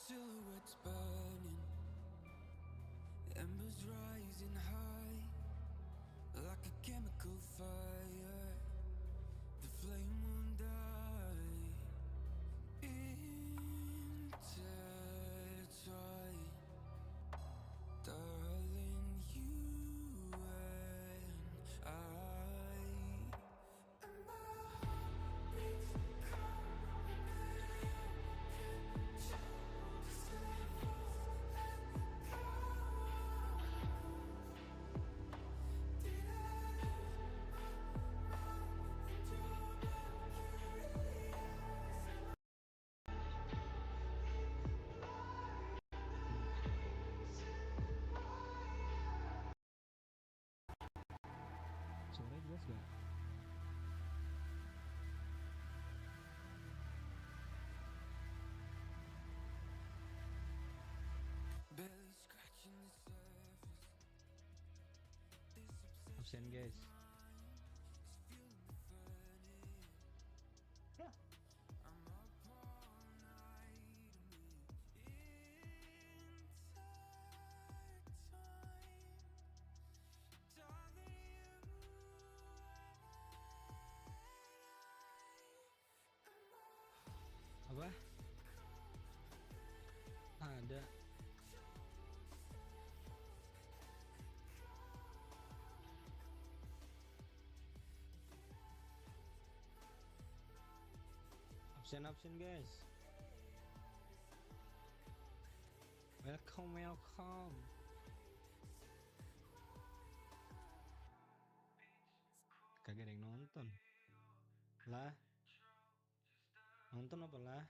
silhouettes burning, embers rising high, like a chemical fire. The flame won't die. Intertwine, darling, you and I. Suaranya jelas gak? Barely scratching the surface. Absen guys. Apa? Ada. Absen guys. Welcome. Kagak ada yang nonton. Lah. Nonton apa lah?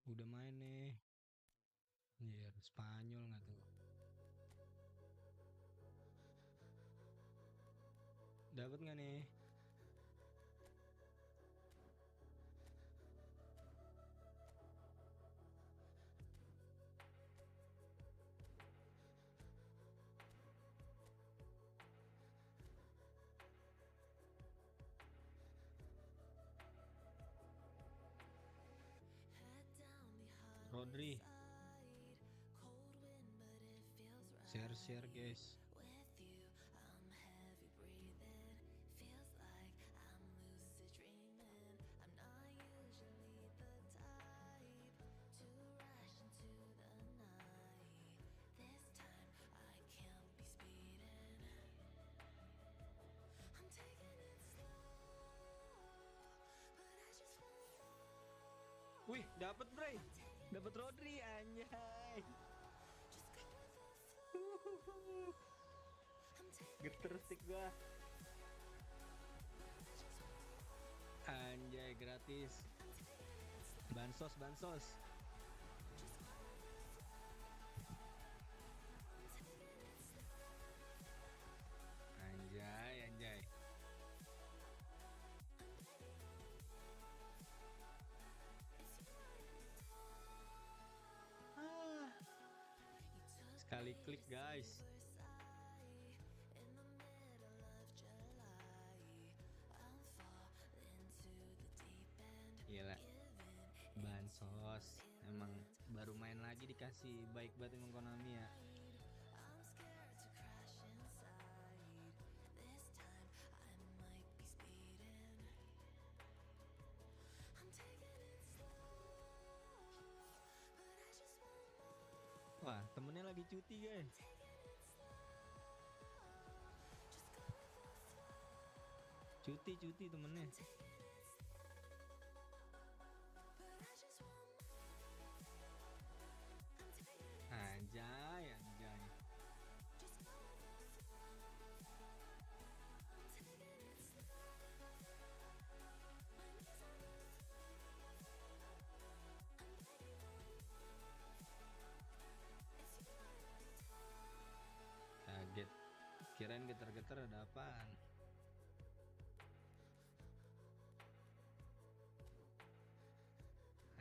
Udah main nih. Anjir, Spanyol nggak tuh? Dapat nggak nih? Rodri. Share guys. Wih, dapat Bray. Dapat Rodri anjay. Geter stick gua. Anjay, gratis. Bansos. Anjay. Sekali klik guys. Gila. Bansos. Emang baru main lagi dikasih baik banget emang Konami ya. Wah, temennya lagi cuti guys. Cuti temennya. Anjay. Kaget. Kirain getar-getar ada apaan.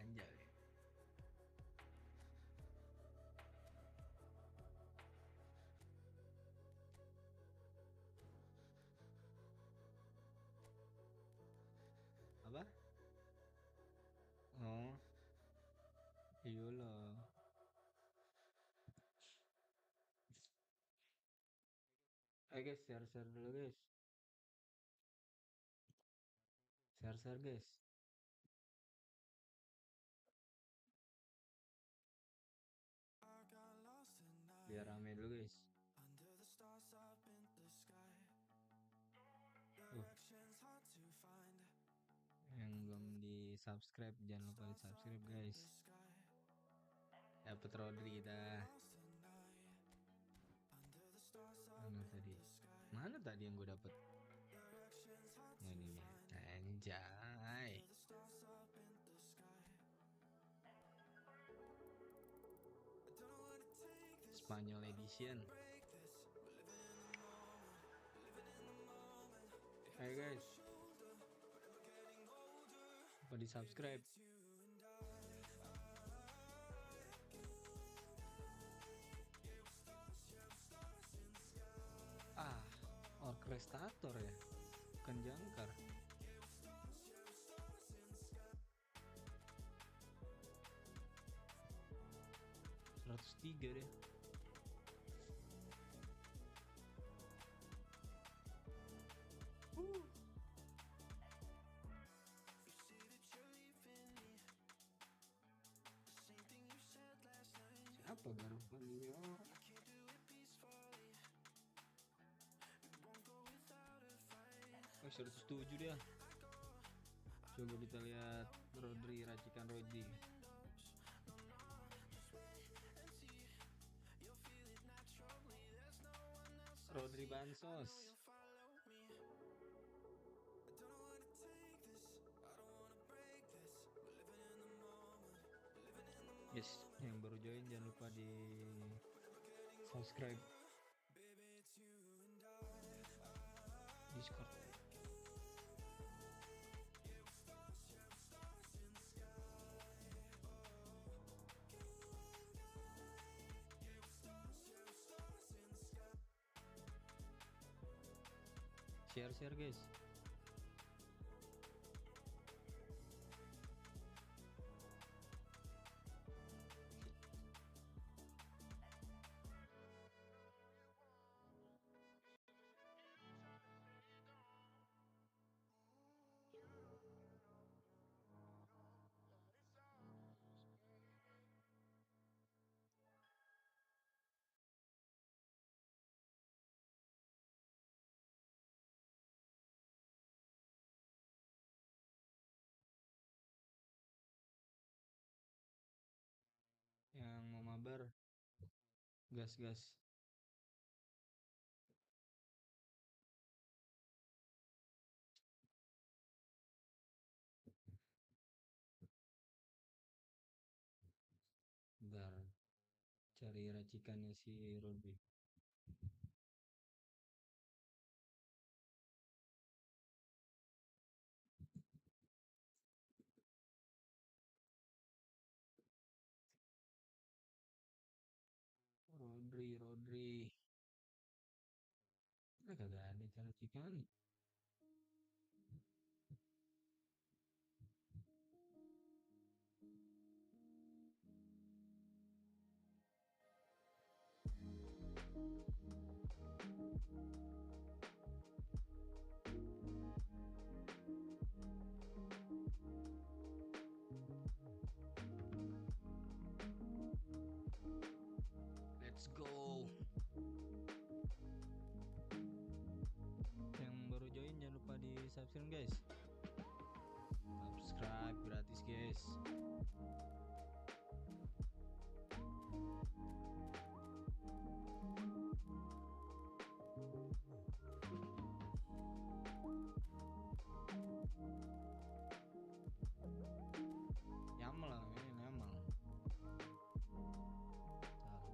Anjay. Apa? Oh. Iya loh. Ayo guys, share dulu guys. Share guys. Biar rame dulu guys. Yang belum di subscribe jangan lupa di subscribe guys. Dapet Rodri kita. Mana tadi yang gue dapet? Nah, ini nih. Anjay. Spanyol edition. Ayo guys. Lupa di subscribe. Orkestrator ya, bukan jangkar. $103 deh. Siapa baru panggilnya? Oh, 107 dia. Coba kita lihat Rodri, racikan Rodri. Rodri Bansos. Yes, yang baru join jangan lupa di subscribe Discord. Share guys. Yang mau mabar, gas. Bentar, cari racikannya si Rodri. Rodri. Nah, kagak ada cara racikan. Let's go. Yang baru subscribe guys. Subscribe gratis guys. Nyamal lah, ini nyamal.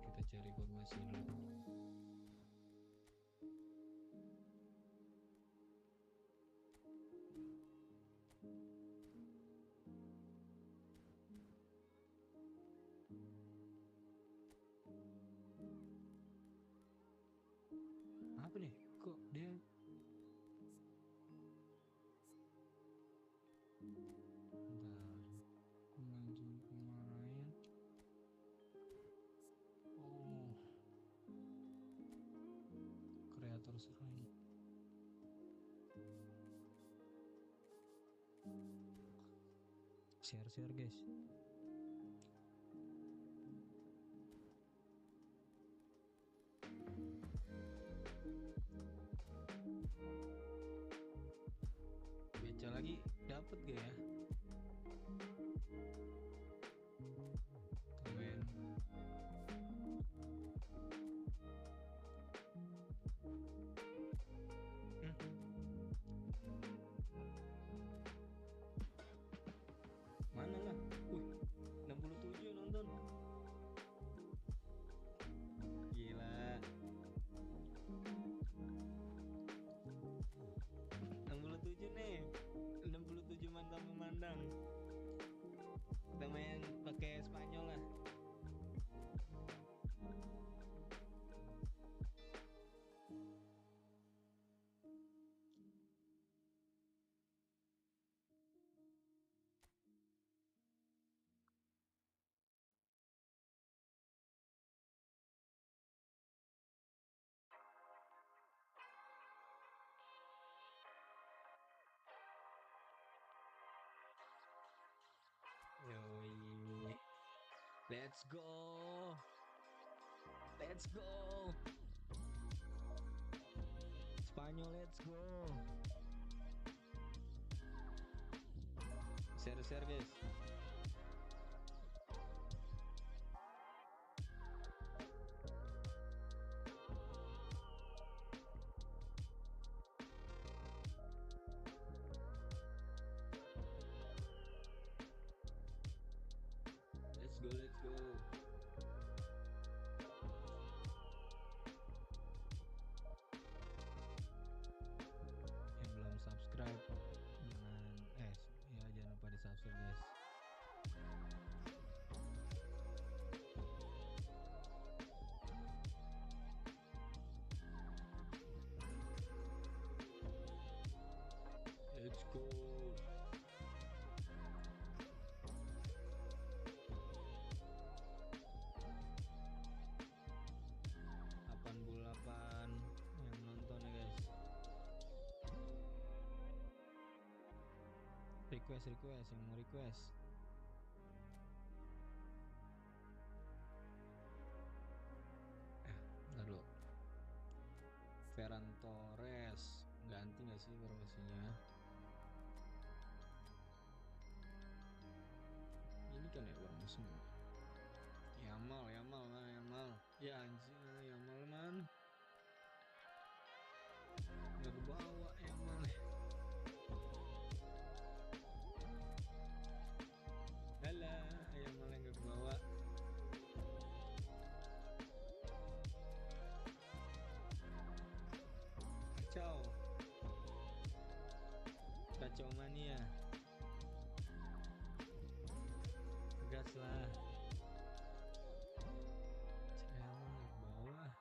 Kita cari formasi dulu. Apa nih? Kok dia Bentar. Pemain. Oh. Kreator serang. Share guys. Baca lagi dapet gak ya? Keren. Mana lah? 67 nonton. Gila. 67 nih. 67 mantap memandang. Kita main pakai Spanyol lah. Yoi. Let's go. Let's go. Spanyol, let's go. Share guys. Let's go. Yang belum subscribe jangan lupa di subscribe guys. Let's go. Yang nonton ya guys. Request yang mau request. Bentar dulu. Ferran Torres ganti nggak sih formasinya? Ini kan ya formasinya. Yamal. Ya anjir, Yamal man. Nggak kebawa Yamal. Halah, Yamal yang nggak kebawa. Kacau mania. Gas lah. Bawah.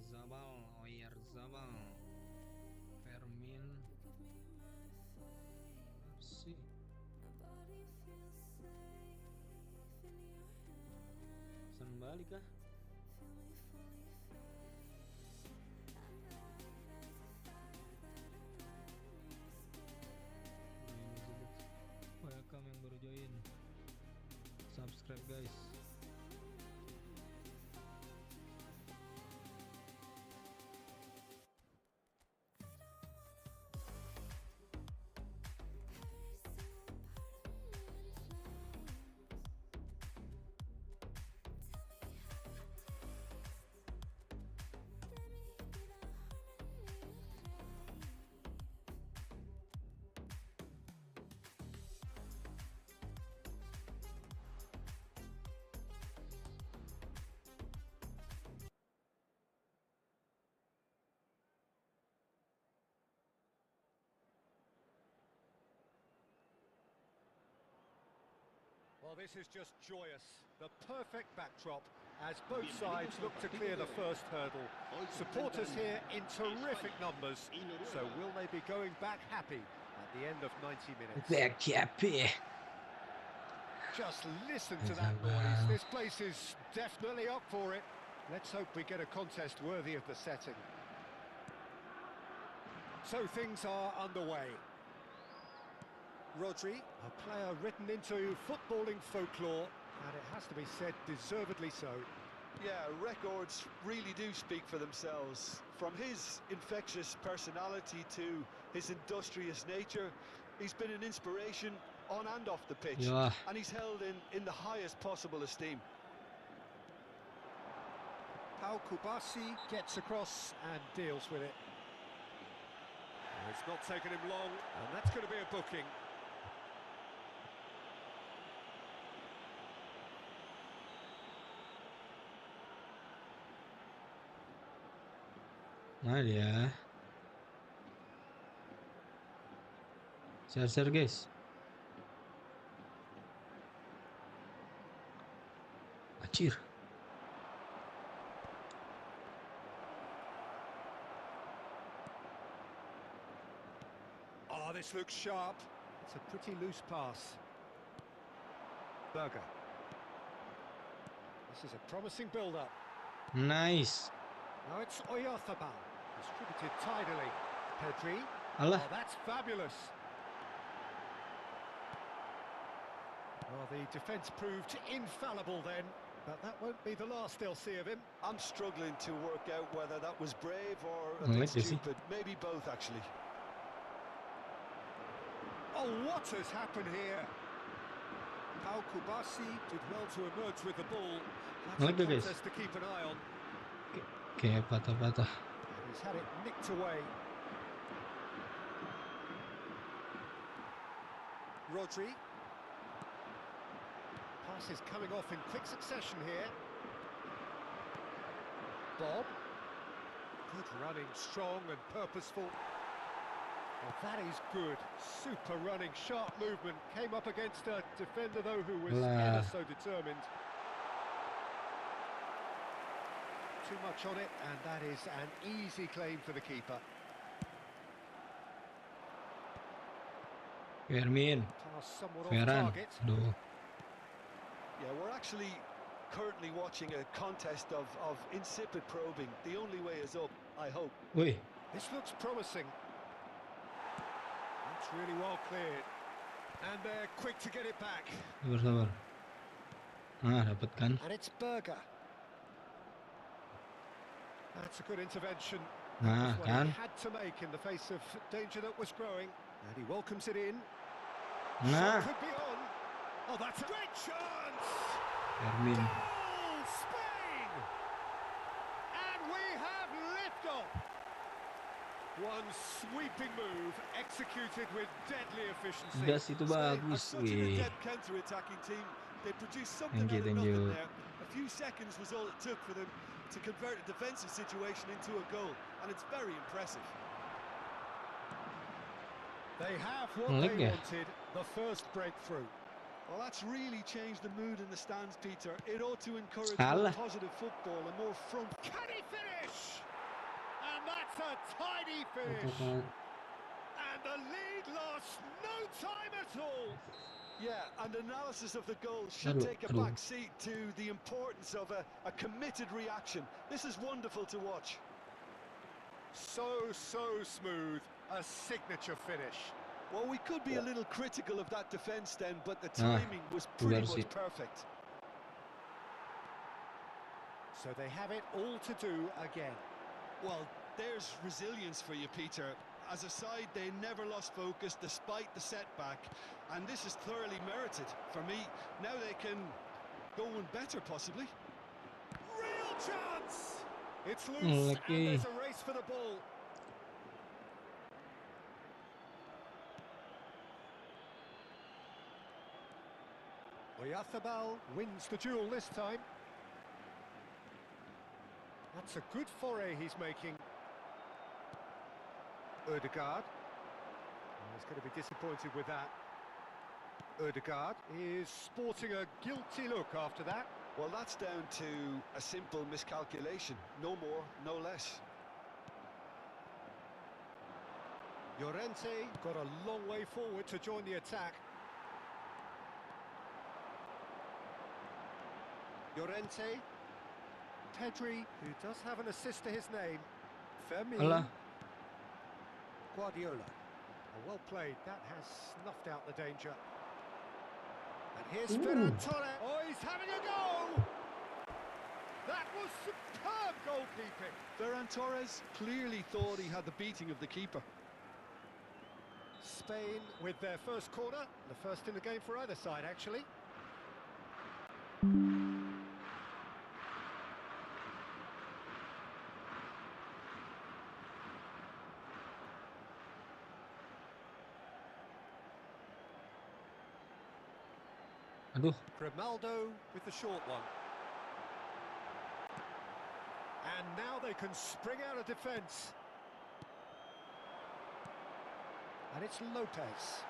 Siapa Oyarzabal. Fermin. Sih. Sembali kah? Welcome Well, this is just joyous. The perfect backdrop as both sides look to clear the first hurdle. Supporters here in terrific numbers. So will they be going back happy at the end of 90 minutes? Back happy. Just listen to that noise. This place is definitely up for it. Let's hope we get a contest worthy of the setting. So things are underway. Rodri, a player written into footballing folklore, and it has to be said, deservedly so. Yeah, records really do speak for themselves. From his infectious personality to his industrious nature, he's been an inspiration on and off the pitch, Yeah. and he's held in the highest possible esteem. Pau Kubasi gets across and deals with it. It's not taken him long, and that's going to be a booking. Nah dia. Share guys. Acir. Oh, this looks sharp. It's a pretty loose pass. Berger. This is a promising build-up. Nice. Now it's Oyarzabal. Distributed tidily. Pedri. Allah. Oh, that's fabulous. Well, the defence proved infallible then, but that won't be the last they'll see of him. I'm struggling to work out whether that was brave or a Like bit this, stupid. Maybe both, actually. Oh, what has happened here? Pau Kubasi did well to emerge with the ball. That's Like a this. contest to keep an eye on. Kayak patah-patah. He's had it nicked away. Rodri. Pass is coming off in quick succession here. Bob. Good running, strong and purposeful. Well, that is good. Super running, sharp movement. Came up against a defender, though, who was ever so determined. Too much on it, and that is an easy claim for the keeper. Fermin. Pass somewhat off Ferran. target. Aduh. Yeah, we're actually currently watching a contest of insipid probing. The only way is up, I hope. Wih. This looks promising. That's really well cleared. And they're quick to get it back. Sabar. Ah, dapat kan. And it's Berger. That's a good intervention. Nah, That's what kan. he had to make in the face of danger that was growing. And he welcomes it in. Nah. Shot could be on. Oh, that's a great chance! Fermin. Goal, Spain! And we have liftoff. One sweeping move executed with deadly efficiency. Gas itu Spain are bagus. such an Wih. adept counter-attacking team. They produced something Thank you, out of thank nothing you. there. A few seconds was all it took for them to convert a defensive situation into a goal, and it's very impressive. They have what Like they that. wanted, the first breakthrough. Well, that's really changed the mood in the stands, Peter. It ought to encourage Salah. more positive football and more front. Can he finish? And that's a tidy finish. And the lead lost no time at all. Yeah, and analysis of the goal should Aduh, take a aduh. back seat to the importance of a committed reaction. This is wonderful to watch. So smooth. A signature finish. Well, we could be a little critical of that defence then, but the Ah, timing was pretty benar sih. much perfect. So they have it all to do again. Well, there's resilience for you, Peter. As a side, they never lost focus despite the setback, and this is thoroughly merited. For me, now they can go one better, possibly. Real chance! It's loose, Okay. and there's a race for the ball. Oyarzabal wins the duel this time. That's a good foray he's making. Odegaard. Oh, he's going to be disappointed with that. Ødegaard is sporting a guilty look after that. Well, that's down to a simple miscalculation. No more, no less. Llorente got a long way forward to join the attack. Llorente. Pedri, who does have an assist to his name. Fermin. Alah. Guardiola. Well played. That has snuffed out the danger. And here's Ferran Torres. Oh, he's having a go! That was superb goalkeeping. Ferran Torres clearly thought he had the beating of the keeper. Spain with their first corner. The first in the game for either side, actually. Aduh. Grimaldo with the short one. And now they can spring out of defence. And it's Lopez.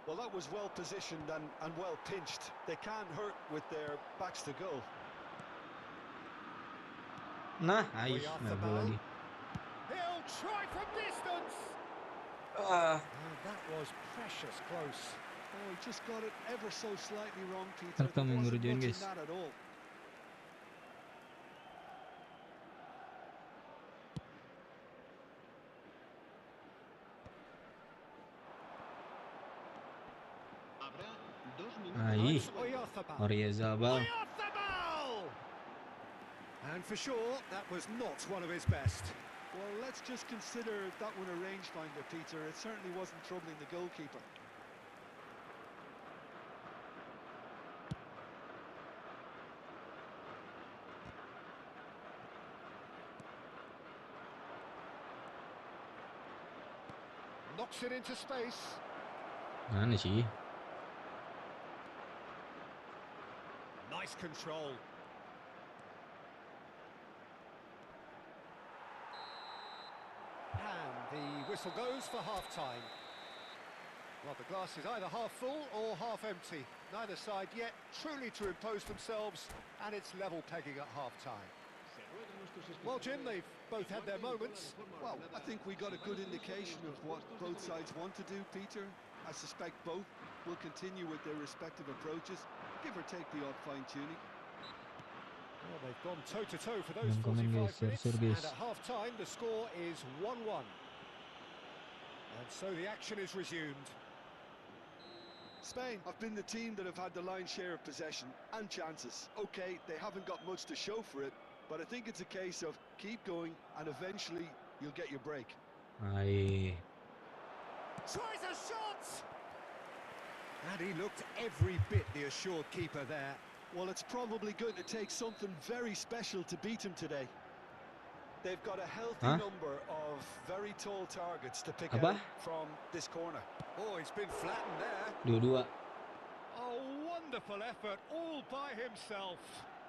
Well, that was well positioned and well pinched. They can't hurt with their backs to goal. Nah, ay, nabol lagi. He'll try from distance. Ah. And that was precious close. Oh, he just got it ever so slightly wrong, Peter. Ntar kami There wasn't ngerjain, much in guys. that at all. Ay, Oyarzabal. Oyarzabal. Oyarzabal! And for sure, that was not one of his best. Well, let's just consider that one a rangefinder, Peter. It certainly wasn't troubling the goalkeeper. Knocks it into space. Mana sih? Nice control. And the whistle goes for half-time. Well, the glass is either half full or half empty. Neither side yet truly to impose themselves, and it's level pegging at half-time. Well, Jim, they've both had their moments. Well, I think we got a good indication of what both sides want to do, Peter. I suspect both will continue with their respective approaches, give or take the odd fine-tuning. Well, they've gone toe-to-toe for those Komen, 45 guys, minutes, seru-seru, and guys. at half-time the score is 1-1. And so the action is resumed. Spain have been the team that have had the lion's share of possession and chances. Okay, they haven't got much to show for it, but I think it's a case of keep going and eventually you'll get your break. Ay. Tries a shot! And he looked every bit the assured keeper there. Well, it's probably going to take something very special to beat him today. They've got a healthy number of very tall targets to pick Apa? out from this corner. Oh, he's been flattened there. Dua-dua. A wonderful effort all by himself.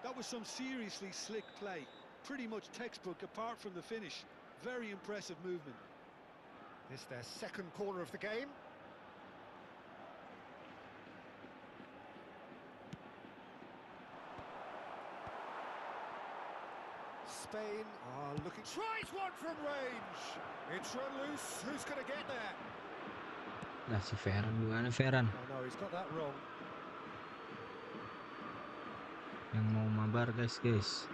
That was some seriously slick play. Pretty much textbook apart from the finish. Very impressive movement. It's their second corner of the game. Spain are looking... Tries one from range! It's run loose. Who's going to get there? Nah, si Ferran gimana Ferran? Oh no, he's got that wrong. Yang mau mabar, guys.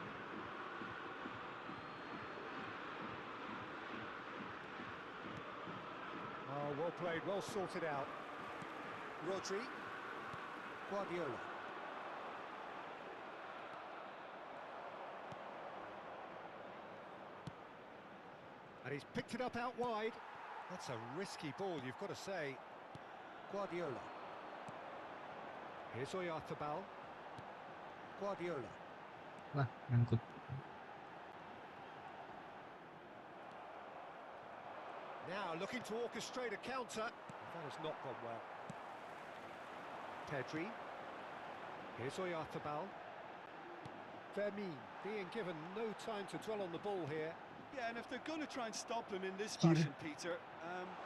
Oh, well played, well sorted out. Rodri. Guardiola. And he's picked it up out wide. That's a risky ball, you've got to say. Guardiola. Here's Oyarzabal. Guardiola. Wah, ngangkut. Now looking to orchestrate a counter. That has not gone well. Pedri. Here's Oyarzabal. Fermin being given no time to dwell on the ball here. Yeah, and if they're going to try and stop him in this fashion, Peter,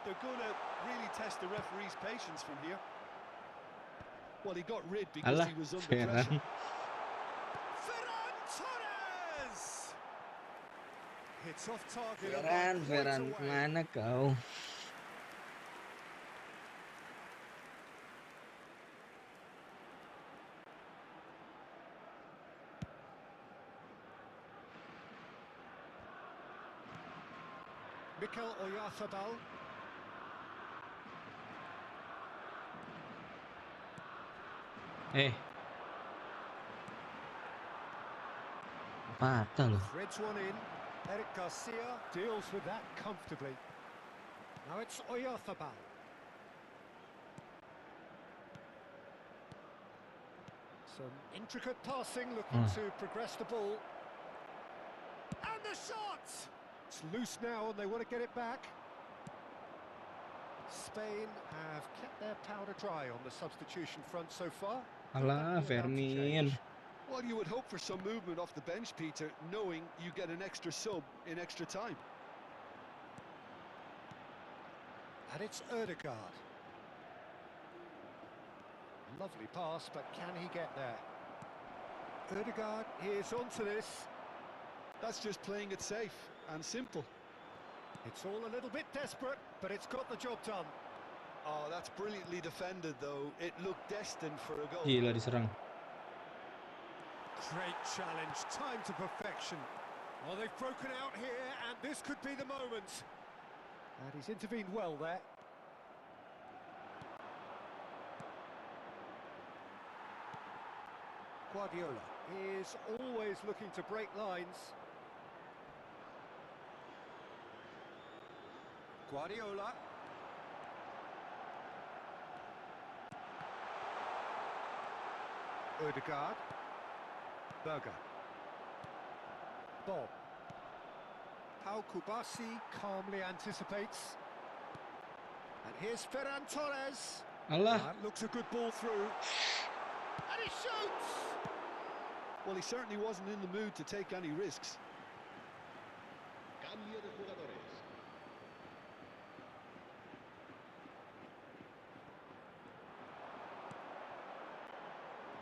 They're going to really test the referee's patience from here. Well, he got rid because Alah, he was under Ferran. pressure. Ferran Torres! Hits off target. and Ferran, one Ferran, point away. mana kau? Mikel Oyarzabal. Patah loh. Threads one in. Eric Garcia deals with that comfortably. Now it's Oyarzabal. Some intricate passing, looking to progress the ball. And the shot! It's loose now and they want to get it back. Spain have kept their powder dry on the substitution front so far. Alah, Could that be about to Fermin. change? Well, you would hope for some movement off the bench, Peter, knowing you get an extra sub in extra time. And it's Ødegaard. Lovely pass, but can he get there? Ødegaard is onto this. That's just playing it safe and simple. It's all a little bit desperate, but it's got the job done. Oh, that's brilliantly defended, though. It looked destined for a goal. Gila diserang. Great challenge, time to perfection. Well, they've broken out here, and this could be the moment. And he's intervened well there. Guardiola is always looking to break lines. Guardiola. Ødegaard. Berger. Bob. Pau Kubasi calmly anticipates. And here's Ferran Torres. Alah. That looks a good ball through. And he shoots! Well, he certainly wasn't in the mood to take any risks. Cambio de jugadores.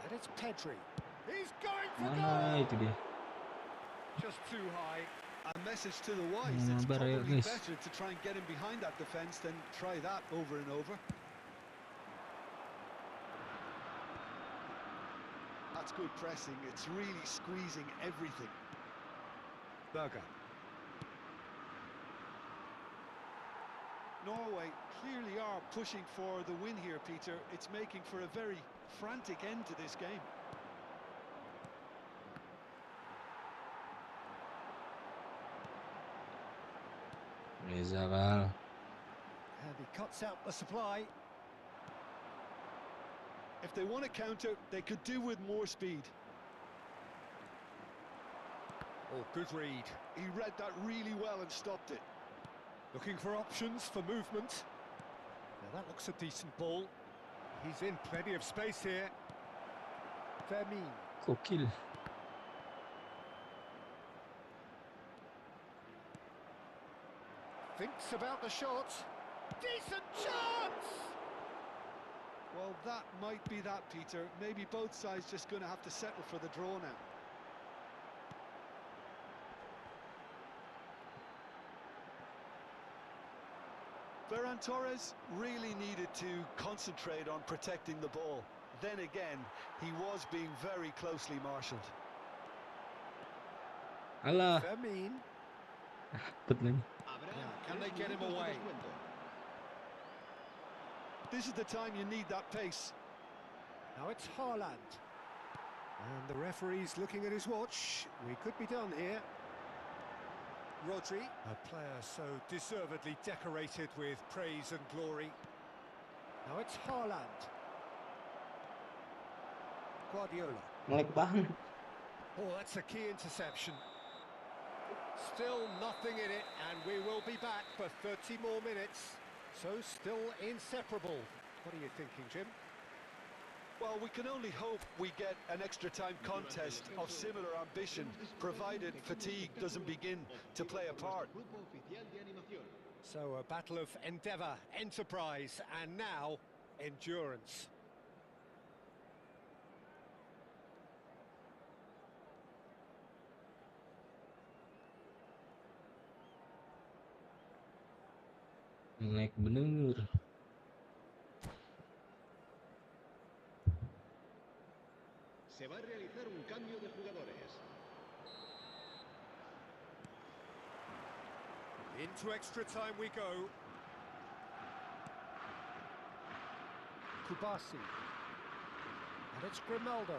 And it's Pedri. He's going for Mana goal! itu dia? Just too high. A message to the wise, it's Mabar ya, probably guys. better to try and get him behind that defence than try that over and over. That's good pressing, it's really squeezing everything. Berger. Norway clearly are pushing for the win here, Peter. It's making for a very frantic end to this game. Rizal. And he cuts out the supply. If they want to counter, they could do with more speed. Oh, good read. He read that really well and stopped it. Looking for options for movement. Now that looks a decent ball. He's in plenty of space here. Fermin. Kokil. Thinks about the shot. Decent chance! Well, that might be that, Peter. Maybe both sides just going to have to settle for the draw now. Ferran Torres really needed to concentrate on protecting the ball. Then again, he was being very closely marshalled. Alah. Fermin. Dapat lagi. Now, can they get him away? This is the time you need that pace. Now it's Haaland. And the referee's looking at his watch. We could be done here. Rodri, a player so deservedly decorated with praise and glory. Now it's Haaland. Guardiola. Melek banget. Oh, that's a key interception. Still nothing in it, and we will be back for 30 more minutes. So still inseparable. What are you thinking, Jim? Well, we can only hope we get an extra time contest of similar ambition, provided fatigue doesn't begin to play a part. So a battle of endeavour, enterprise, and now endurance. Naik bener. Se va a realizar un cambio de jugadores. Into extra time we go. Kubasi. And it's Grimaldo.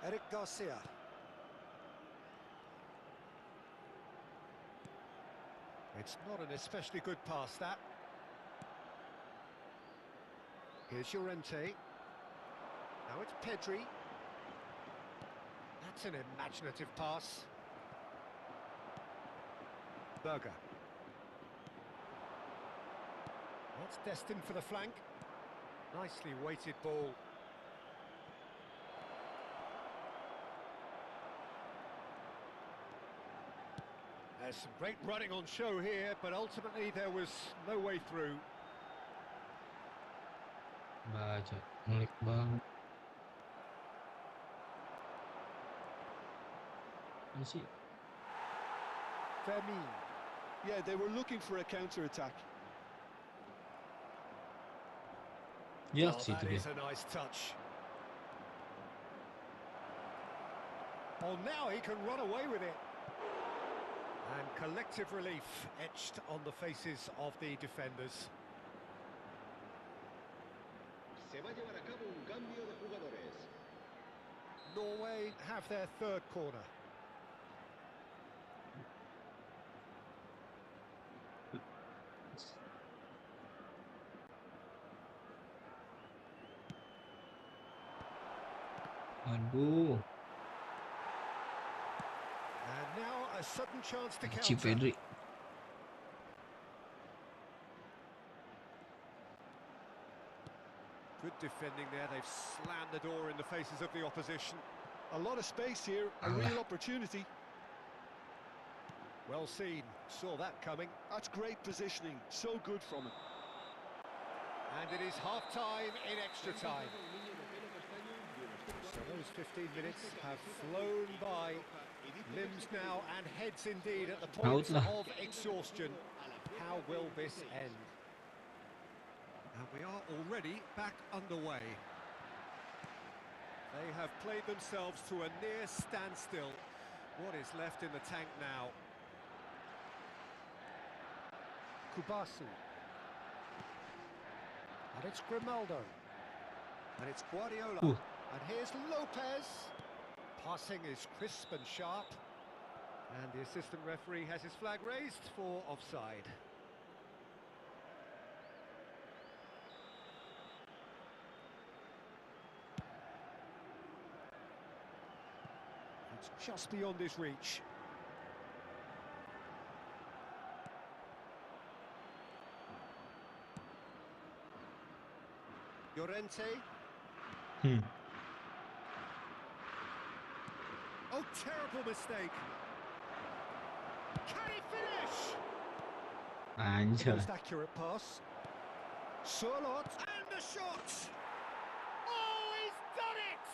Eric Garcia. It's not an especially good pass, that. Here's Llorente. Now it's Pedri. That's an imaginative pass. Berger. That's destined for the flank. Nicely weighted ball. There's some great running on show here, but ultimately there was no way through. Baca, ngelik banget. Ini sih. Fermin. Yeah, they were looking for a counter-attack. Ya, Oh, situ that dia. is a nice touch. Oh, now he can run away with it. And collective relief etched on the faces of the defenders. Se va a llevar a cabo un cambio de jugadores. Norway have their third corner. Aduh, And now a sudden chance to Ci counter. Pedri. Good defending there. They've slammed the door in the faces of the opposition. A lot of space here, a real opportunity. Well seen. Saw that coming. That's great positioning, so good from him. And it is half-time in extra time. So those 15 minutes have flown by. Limbs now and heads indeed at the point Out lah. of exhaustion. How will this end? And we are already back underway. They have played themselves to a near standstill. What is left in the tank now? Kubasi. And it's Grimaldo. And it's Guardiola. Ooh. And here's Lopez. Passing is crisp and sharp. And the assistant referee has his flag raised for offside. It's just beyond his reach. Llorente. Oh, terrible mistake. Can he finish? Anjir. Most accurate pass. Selamat and the shot. Oh, he's done it!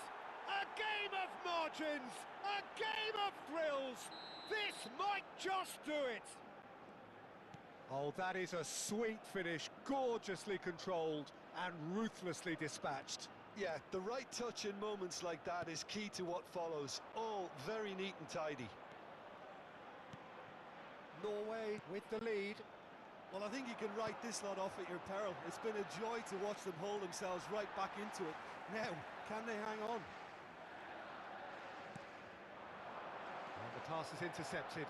A game of margins, a game of thrills. This might just do it. Oh, that is a sweet finish, gorgeously controlled and ruthlessly dispatched. Yeah, the right touch in moments like that is key to what follows. All very neat and tidy. Norway with the lead. Well, I think you can write this lot off at your peril. It's been a joy to watch them hold themselves right back into it. Now, can they hang on? And the pass is intercepted.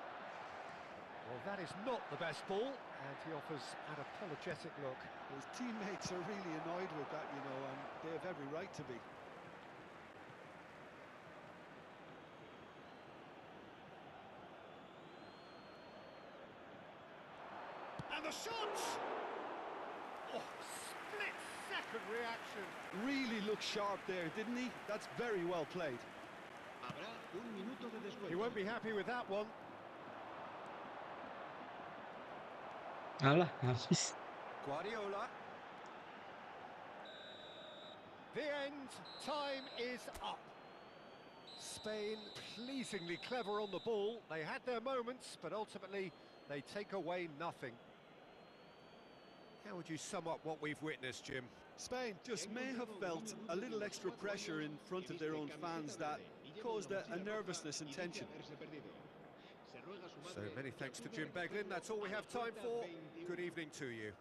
Well, that is not the best ball, and he offers an apologetic look. His teammates are really annoyed with that, you know, and they have every right to be. And the shot! Oh, split-second reaction. Really looked sharp there, didn't he? That's very well played. Habrá un minuto de descuento. He won't be happy with that one. Alah, habis. Guardiola. The end time is up. Spain pleasingly clever on the ball. They had their moments, but ultimately they take away nothing. How would you sum up what we've witnessed, Jim? Spain just may have felt a little extra pressure in front of their own fans that caused a nervousness and tension. So many thanks to Jim Beglin. That's all we have time for. Good evening to you.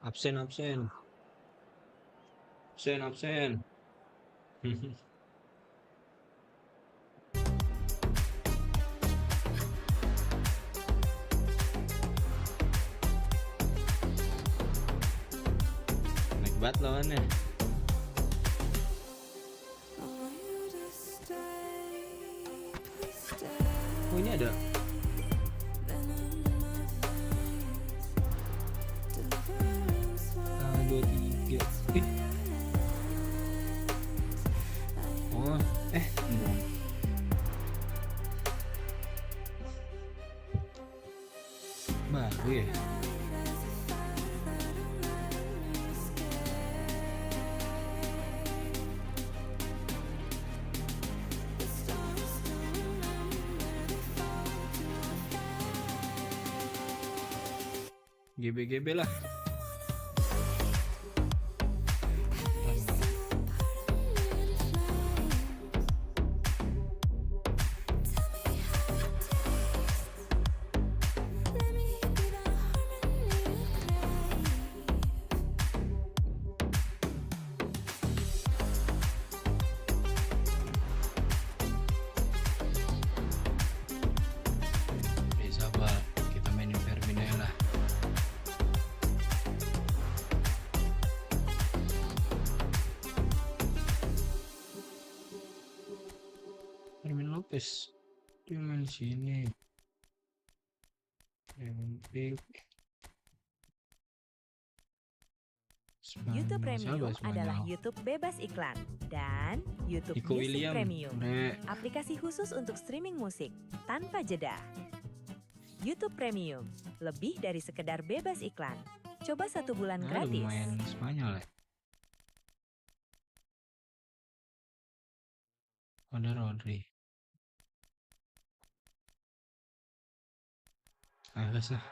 Absen. Naik banget lawannya. Oh, ini ada. Dua, tiga. Oh, enggak. Baru ya. GB lah. Sabar, kita mainin Fermin aja lah. Fermin Lopez dia main sini. YouTube Premium adalah YouTube bebas iklan dan YouTube Iko Music William, Premium, aplikasi khusus untuk streaming musik tanpa jeda. YouTube Premium, lebih dari sekedar bebas iklan. Coba 1 bulan gratis. Lumayan Spanyol ya. Ada Rodri. Alas lah.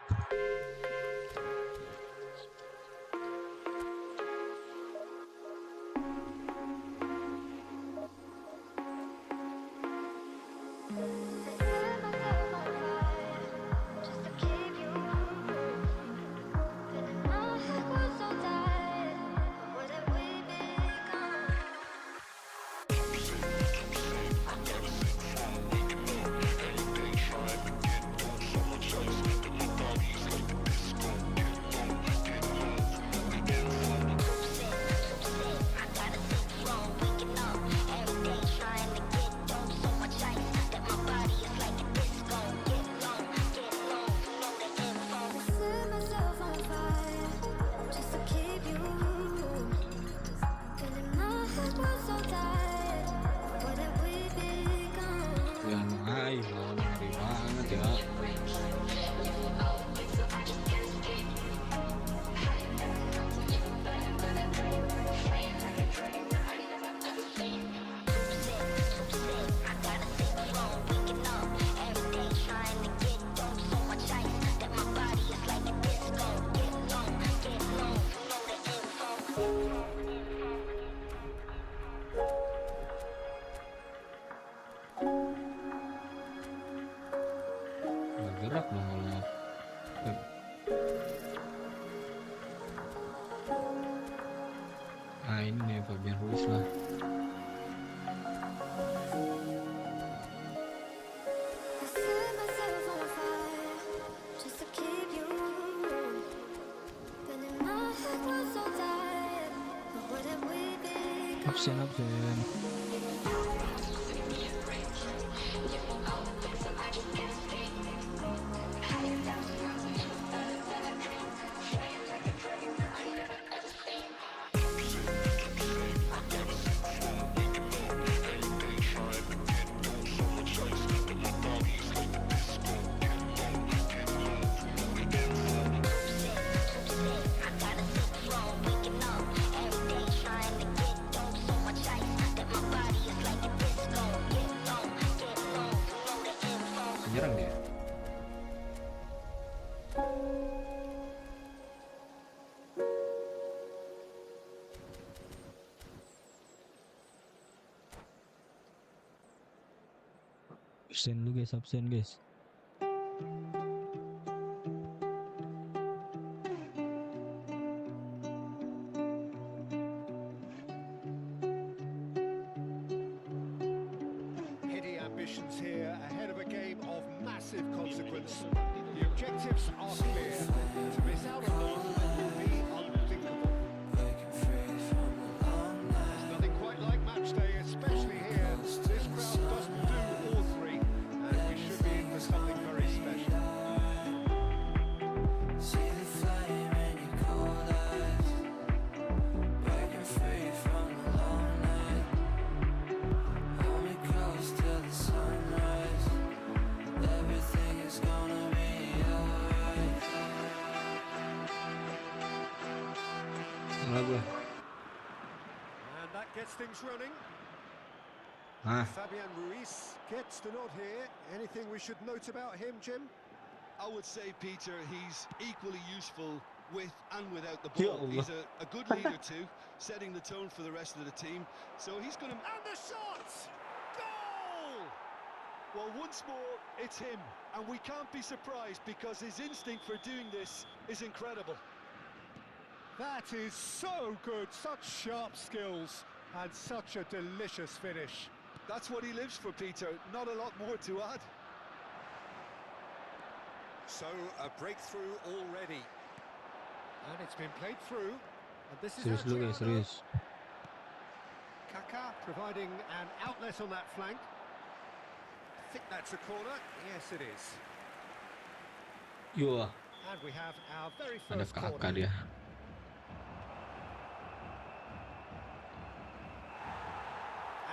Ngeri banget ya. Gerak dong kalau ini nih Fabian Ruiz lah. absen. Nyerang dia. Absen guys. Heady ambitions here ahead of a game of massive consequence. The objectives are clear. To miss out on them would be unthinkable. There's nothing quite like match day, especially here. This crowd doesn't do all three, and we should be in for something very special. See the flame in your cold eyes, breaking free from the long night. Hold me close till the sunrise. Everything is gonna be alright. Salah gue. And that gets things running. Fabian Ruiz gets the nod here. Anything we should note about him, Jim? I would say, Peter, he's equally useful with and without the Ya ball. Allah. He's a good leader too, setting the tone for the rest of the team. So he's going to... And the shot! Goal! Well, once more, it's him. And we can't be surprised because his instinct for doing this is incredible. That is so good. Such sharp skills and such a delicious finish. That's what he lives for, Peter. Not a lot more to add. So, a breakthrough already. And it's been played through. And this is Serius dulu guys, Adriano. serius. Kaka providing an outlet on that flank. I think that's a corner. Yes, it is. Yo, And we have our very ada first kakak corner. dia.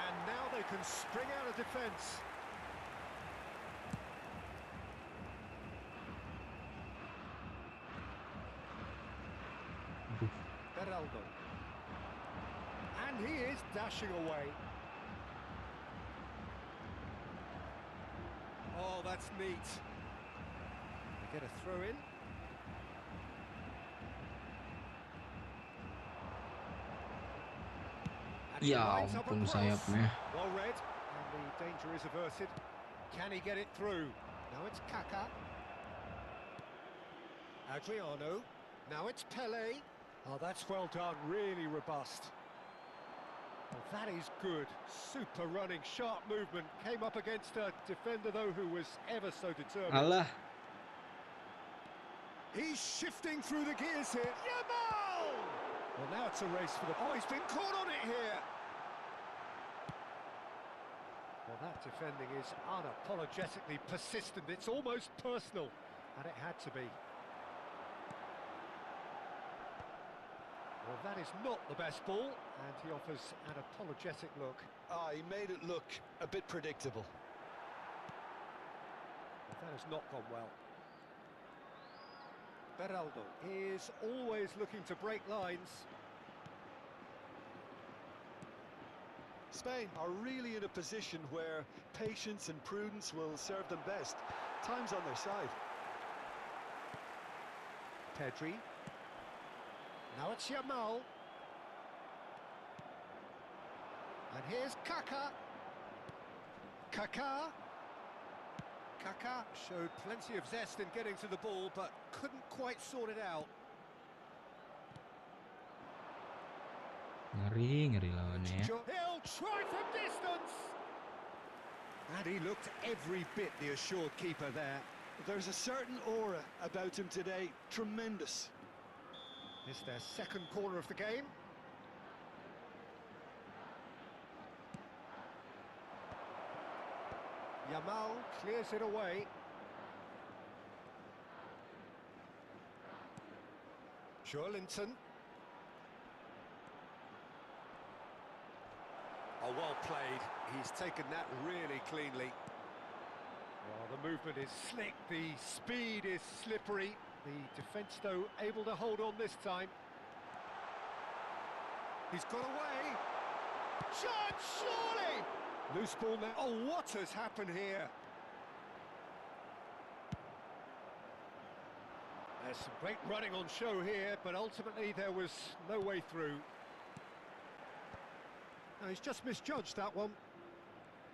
And now they can spring out of defence. Beraldo. And he is dashing away. Oh, that's neat. They get a throw in. And he Ya lines up a ampun cross. sayapnya. Well read, and the danger is averted. Can he get it through? Now it's Kaka. Adriano. Now it's Pele. Oh, that's well done, really robust. Well, that is good. Super running, sharp movement. Came up against a defender, though, who was ever so determined. Alah, He's shifting through the gears here. Yamal! Well, now it's a race for the... Oh, he's been caught on it here. Well, that defending is unapologetically persistent. It's almost personal, and it had to be. Well, that is not the best ball, and he offers an apologetic look. He made it look a bit predictable. But that has not gone well. Beraldo is always looking to break lines. Spain are really in a position where patience and prudence will serve them best. Time's on their side. Pedri. Now it's Yamal. And here's Kaka. Kaka showed plenty of zest in getting to the ball, but couldn't quite sort it out. ngeri lawannya ya. He'll try from distance. And he looked every bit the assured keeper there. There's a certain aura about him today. It's their second corner of the game. Yamal clears it away. Joelinton. Oh, well played. He's taken that really cleanly. Well, the movement is slick, the speed is slippery. The defence, though, able to hold on this time. He's got away. Chance, surely! Loose ball now. Oh, what has happened here? There's some great running on show here, but ultimately there was no way through. No, he's just misjudged that one.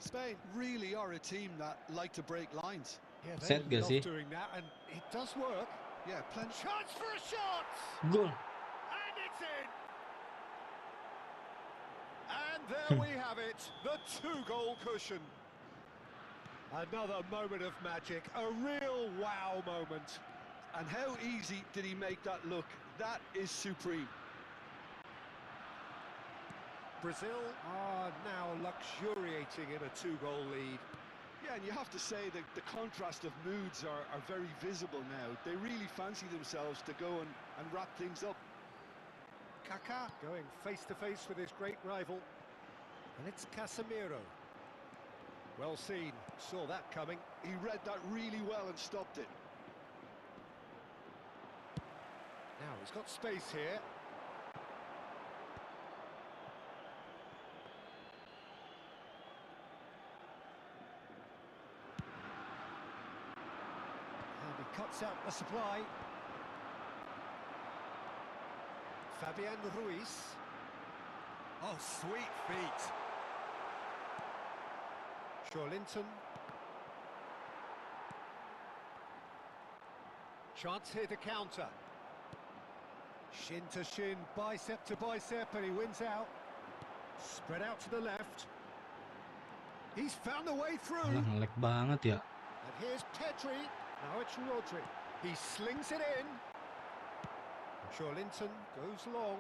Spain really are a team that like to break lines. Yeah, they Set gak love sih? doing that, and it does work. Yeah, plenty. Chance for a shot! Gol. And it's in! And there we have it, the two-goal cushion. Another moment of magic, a real wow moment. And how easy did he make that look? That is supreme. Brazil are now luxuriating in a two-goal lead. Yeah, and you have to say that the contrast of moods are very visible now. They really fancy themselves to go and wrap things up. Kaká going face-to-face with his great rival. And it's Casemiro. Well seen, saw that coming. He read that really well and stopped it. Now he's got space here. And he cuts out the supply. Fabian Ruiz. Oh, sweet feet. Joelinton. Chance here to counter. Shin to shin, bicep to bicep, and he wins out. Spread out to the left. He's found the way through. Alah, nge-lag banget ya. And here's Pedri. Now it's Rodri. He slings it in. Joelinton goes long.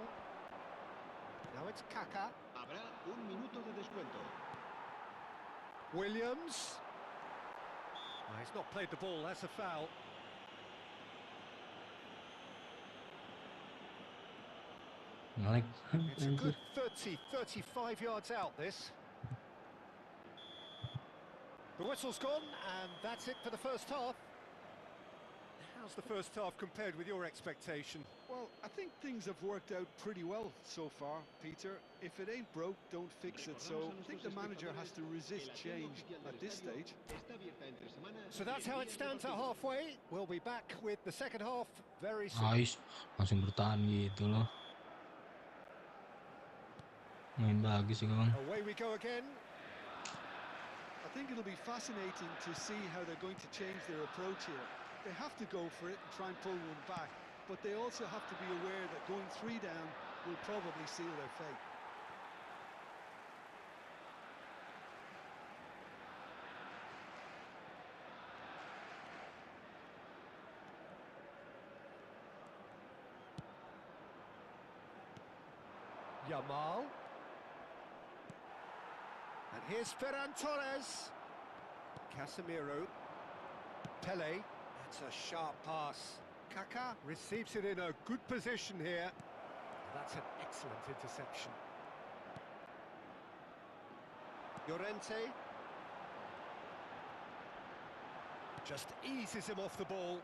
Now it's Kaká. Habrá un minuto de descuento. Williams. He's not played the ball, that's a foul. Nge-lag. It's a good 35 yards out, this. The whistle's gone, and that's it for the first half. How's the first half compared with your expectation? Well, I think things have worked out pretty well so far, Peter. If it ain't broke, don't fix it. So I think the manager has to resist change at this stage. So that's how it stands at halfway. We'll be back with the second half very soon. Ais, langsung bertahan gitu loh. Main bagus sih kawan. Away we go again. I think it'll be fascinating to see how they're going to change their approach here. They have to go for it and try and pull one back, but they also have to be aware that going 3 down will probably seal their fate. Yamal. And here's Ferran Torres. Casemiro. Pele. That's a sharp pass. Kaká receives it in a good position here. That's an excellent interception. Llorente. Just eases him off the ball.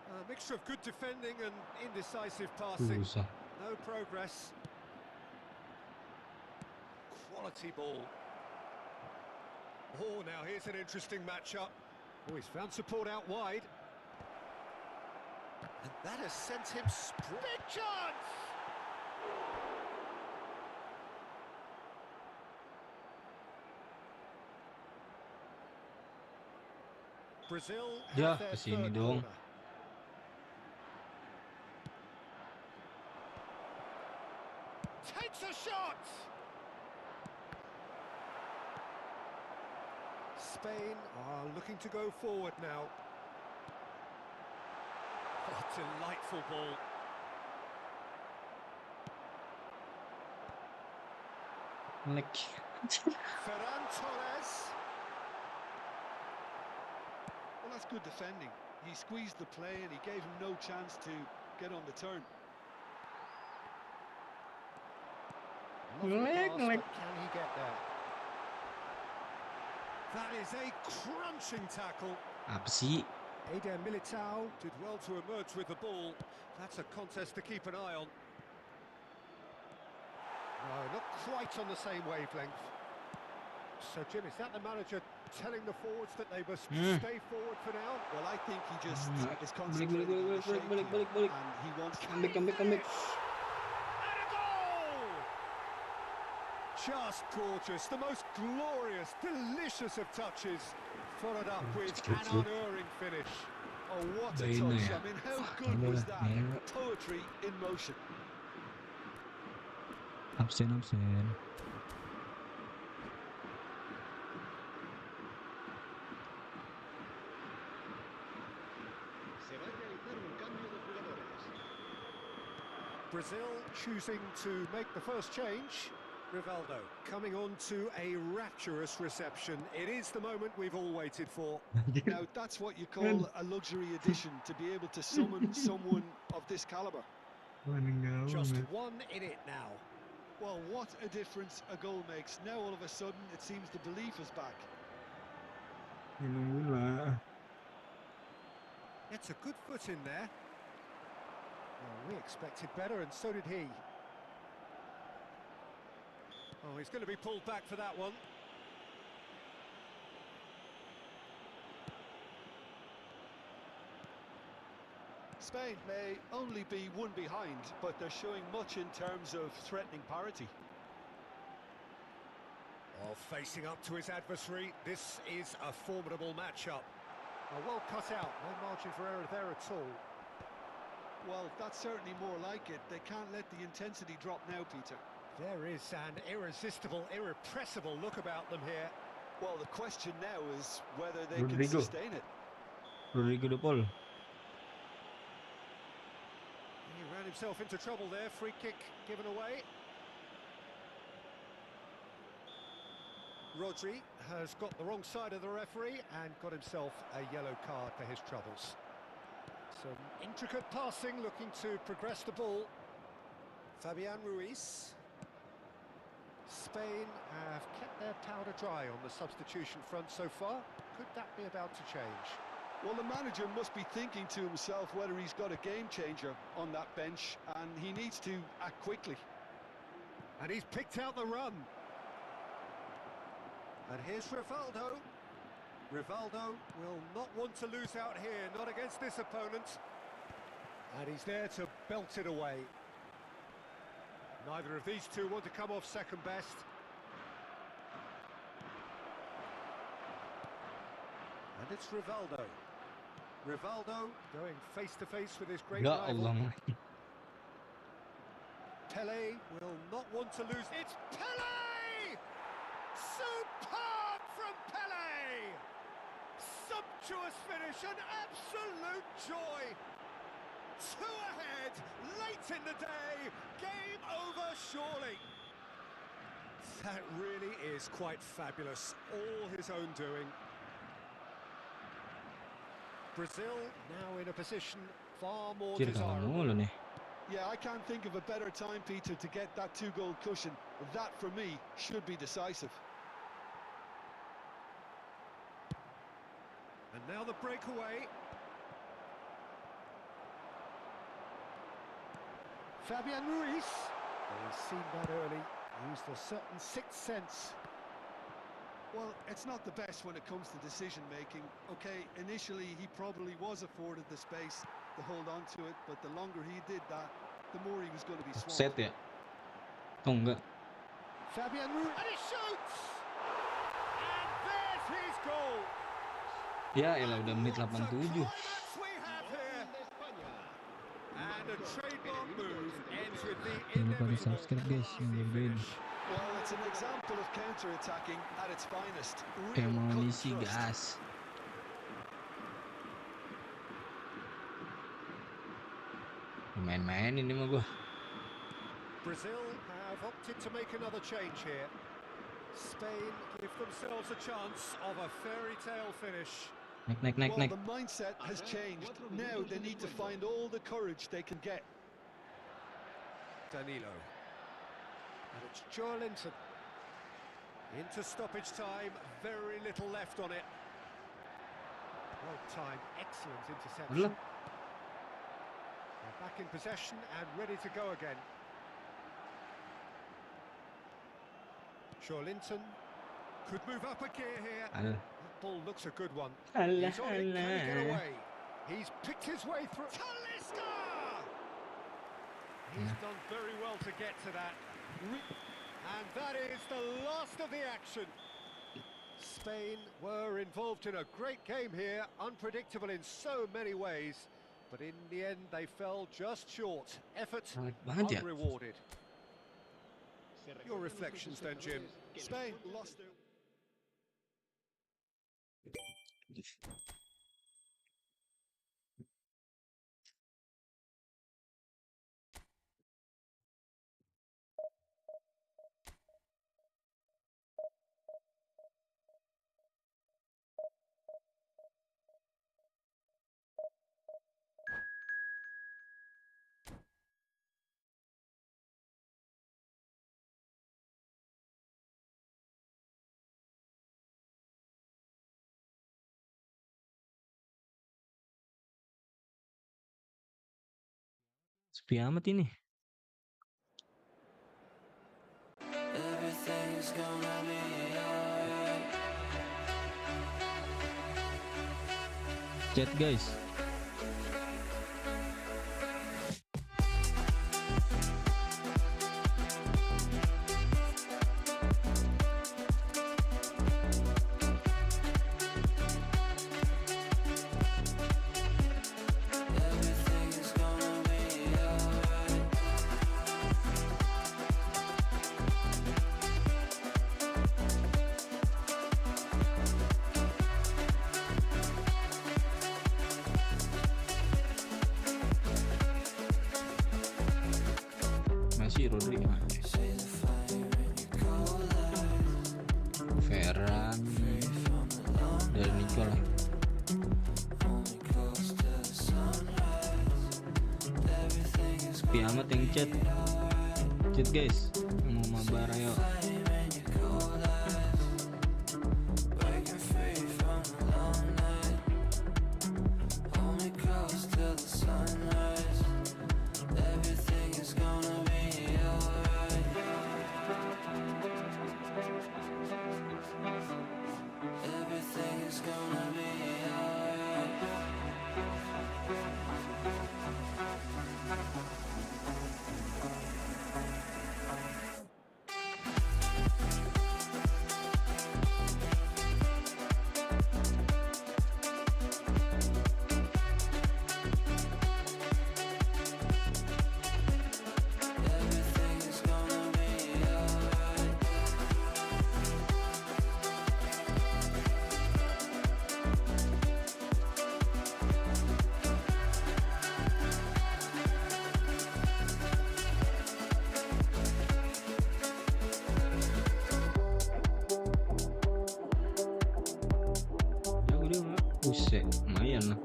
A mixture of good defending and indecisive passing. Susah. No progress. Quality ball. Oh, now here's an interesting matchup. Oh, he's found support out wide. And that has sent him big chance! Brazil Ya, have their kesini third dong. corner. Takes a shot! Spain are looking to go forward now. Oh, delightful ball. Nge-lag. Ferran Torres. that's good defending. He squeezed the play and he gave him no chance to get on the turn. Lovely pass, but can he get there? That is a crunching tackle. Apa sih? Eder Militao did well to emerge with the ball. That's a contest to keep an eye on. No, not quite on the same wavelength. So, Jim, is that the manager telling the forwards that they must stay forward for now? Well, I think he just is Balik, concentrating on the shape balik, here, balik. and he wants to... Comeback. And a goal! Just gorgeous, the most glorious, delicious of touches, followed up with an unerring finish. Oh, what a Very touch. nice. I mean, how good was that? Poetry in motion. Absen. Se va a realizar un cambio de jugadores. Brazil choosing to make the first change. Rivaldo coming on to a rapturous reception. It is the moment we've all waited for. Now, that's what you call a luxury addition, to be able to summon someone of this caliber. Just 1 in it now. Well, what a difference a goal makes. Now, all of a sudden, it seems the belief is back. It's a good foot in there. Well, we expected better, and so did he. Oh, he's going to be pulled back for that one. Spain may only be one behind, but they're showing much in terms of threatening parity. Oh, facing up to his adversary, this is a formidable matchup. Oh, well cut out, no margin for error there at all. Well, that's certainly more like it. They can't let the intensity drop now, Peter. There is an irresistible, irrepressible look about them here. Well, the question now is whether they can Rodrigo. sustain it. Rodrigo de Paul. He ran himself into trouble there, free kick given away. Rodri has got the wrong side of the referee and got himself a yellow card for his troubles. Some intricate passing, looking to progress the ball. Fabian Ruiz. Spain have kept their powder dry on the substitution front so far. Could that be about to change? Well, the manager must be thinking to himself whether he's got a game changer on that bench, and he needs to act quickly. And he's picked out the run. And here's Rivaldo. Rivaldo will not want to lose out here, not against this opponent. And he's there to belt it away. Neither of these two want to come off second best. And it's Rivaldo. Rivaldo going face-to-face with his great Ya rival. Allah. Pele will not want to lose. It's Pele! Superb from Pele! Sumptuous finish, an absolute joy. 2 ahead, late in the day, game over surely. That really is quite fabulous, all his own doing. Brazil now in a position far more Kira kalah desirable. mulu nih. Yeah, I can't think of a better time, Peter, to get that 2-goal cushion. That, for me, should be decisive. And now the breakaway. Fabian Ruiz. He's seen that early, used a certain sixth sense. Well, it's not the best when it comes to decision-making. Okay, initially he probably was afforded the space to hold on to it, but the longer he did that, the more he was going to be swamped. Set ya? Oh enggak. Fabian Ruiz, and he shoots! And there's his goal! Ya elah udah menit 87. Climax we have here. And a trademark move ends with the Jangan lupa di inevitable subscribe guys, yang videoin. Well, it's an example of counter-attacking at its finest. Real Amunisi cut and thrust. gas. Main-main ini mah gua. Brazil have opted to make another change here. Spain give themselves a chance of a fairy tale finish. Naik. Well, the mindset has changed. Now they need to find all the courage they can get. Danilo. And it's Joelinton. Into stoppage time, very little left on it. Well timed, excellent interception. Udah. They're back in possession and ready to go again. Joelinton could move up a gear here. Alah. That ball looks a good one. Alah, He's on it, can he get alah. away? He's picked his way through. Talisca! He's done very well to get to that. And that is the last of the action. Spain were involved in a great game here, unpredictable in so many ways, but in the end they fell just short. Effort Menarik banget ya. unrewarded. Your reflections then, Jim. Spain lost their... Sepi amat ini. Everything's gonna be alright. Chat guys. Everything's gonna be alright. Masih Rodri. See the fire in your cold eyes. Ferran dan Nicola. Hold me close to the sunrise. Everything is Sepi amat yang chat. Chat guys. Mau mabar ayo. flame in your cold eyes. Breaking free from the long night. Hold me close to the sunrise. Everything is gonna be alright. Everything is gonna be alright. Everything is gonna be alright. Ya udah, buset, lumayan lah.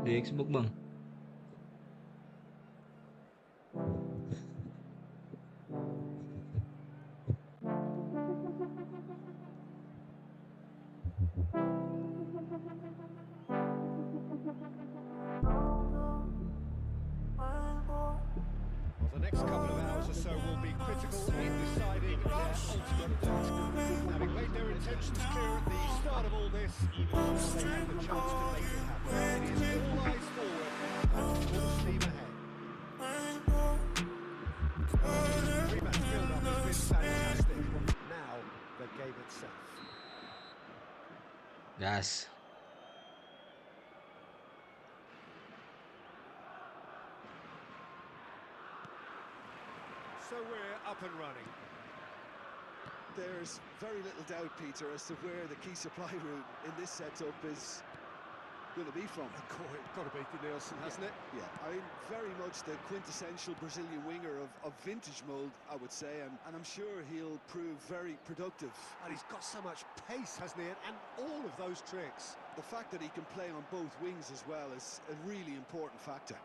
Di Xbox bang. Well, the next couple of hours or so will be critical in deciding their ultimate fate. Having made their intentions clear at the start of all this, they have the chance to make it happen. It is all eyes forward and full steam ahead. Three-match build-up has been fantastic. Now, the game itself. Gas. So we're up and running. There's very little doubt, Peter, as to where the key supply route in this setup is going to be from. Got to be Nielsen, hasn't it? Yeah, I mean, very much the quintessential Brazilian winger of vintage mould, I would say, and I'm sure he'll prove very productive. And he's got so much pace, hasn't he? And all of those tricks. The fact that he can play on both wings as well is a really important factor.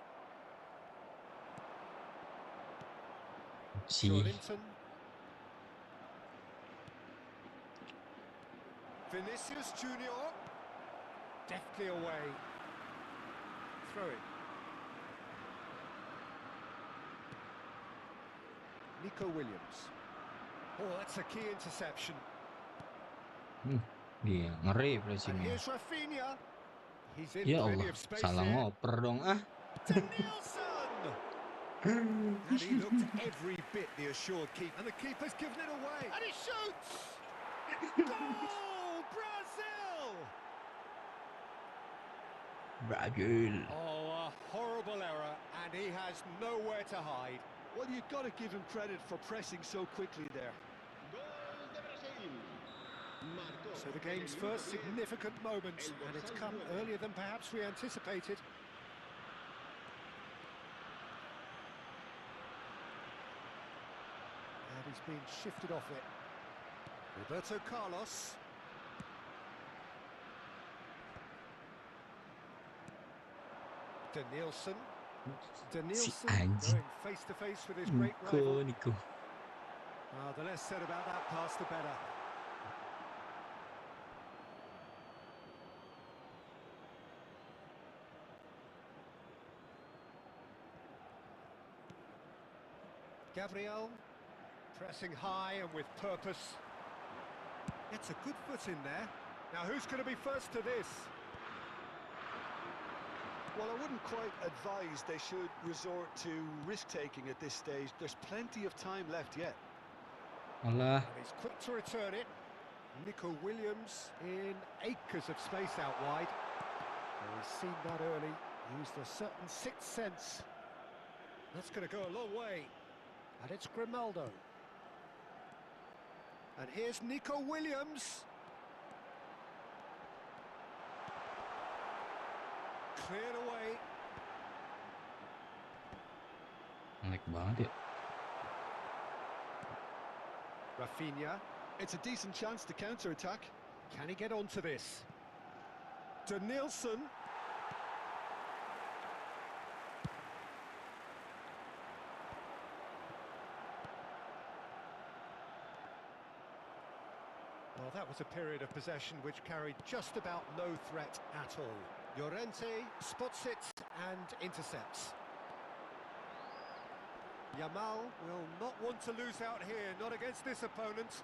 Si. Linton. Vinicius Junior. Deftly away. Throw it. Nico Williams. Oh, that's a key interception. Dia ngeri And pressingnya. here's Rafinha. He's in Ya plenty Allah, of space salah here. ngoper dong ah. Nielsen! And he looked every bit the assured keeper. And the keeper's given it away. And he shoots! Goal! Brazil! Brazil. Oh, a horrible error, and he has nowhere to hide. Well, you've got to give him credit for pressing so quickly there. Gol de Brasil. Marcó So the en el game's minuto first 10. significant moment, and it's come earlier than perhaps we anticipated. And he's been shifted off it. Roberto Carlos. Danielson. Danielson anjing. going face to face with his great rival. Nico. The less said about that pass, the better. Gabriel pressing high and with purpose. Gets a good foot in there. Now who's going to be first to this? Well, I wouldn't quite advise they should resort to risk-taking at this stage. There's plenty of time left yet. Alah. And he's quick to return it. Nico Williams in acres of space out wide. And he's seen that early. Used a certain sixth sense. That's going to go a long way. And it's Grimaldo. And here's Nico Williams. Cleared away. Melek banget ya. Rafinha. It's a decent chance to counter-attack. Can he get onto this? Danielson. Well, that was a period of possession which carried just about no threat at all. Llorente spots it and intercepts. Yamal will not want to lose out here, not against this opponent.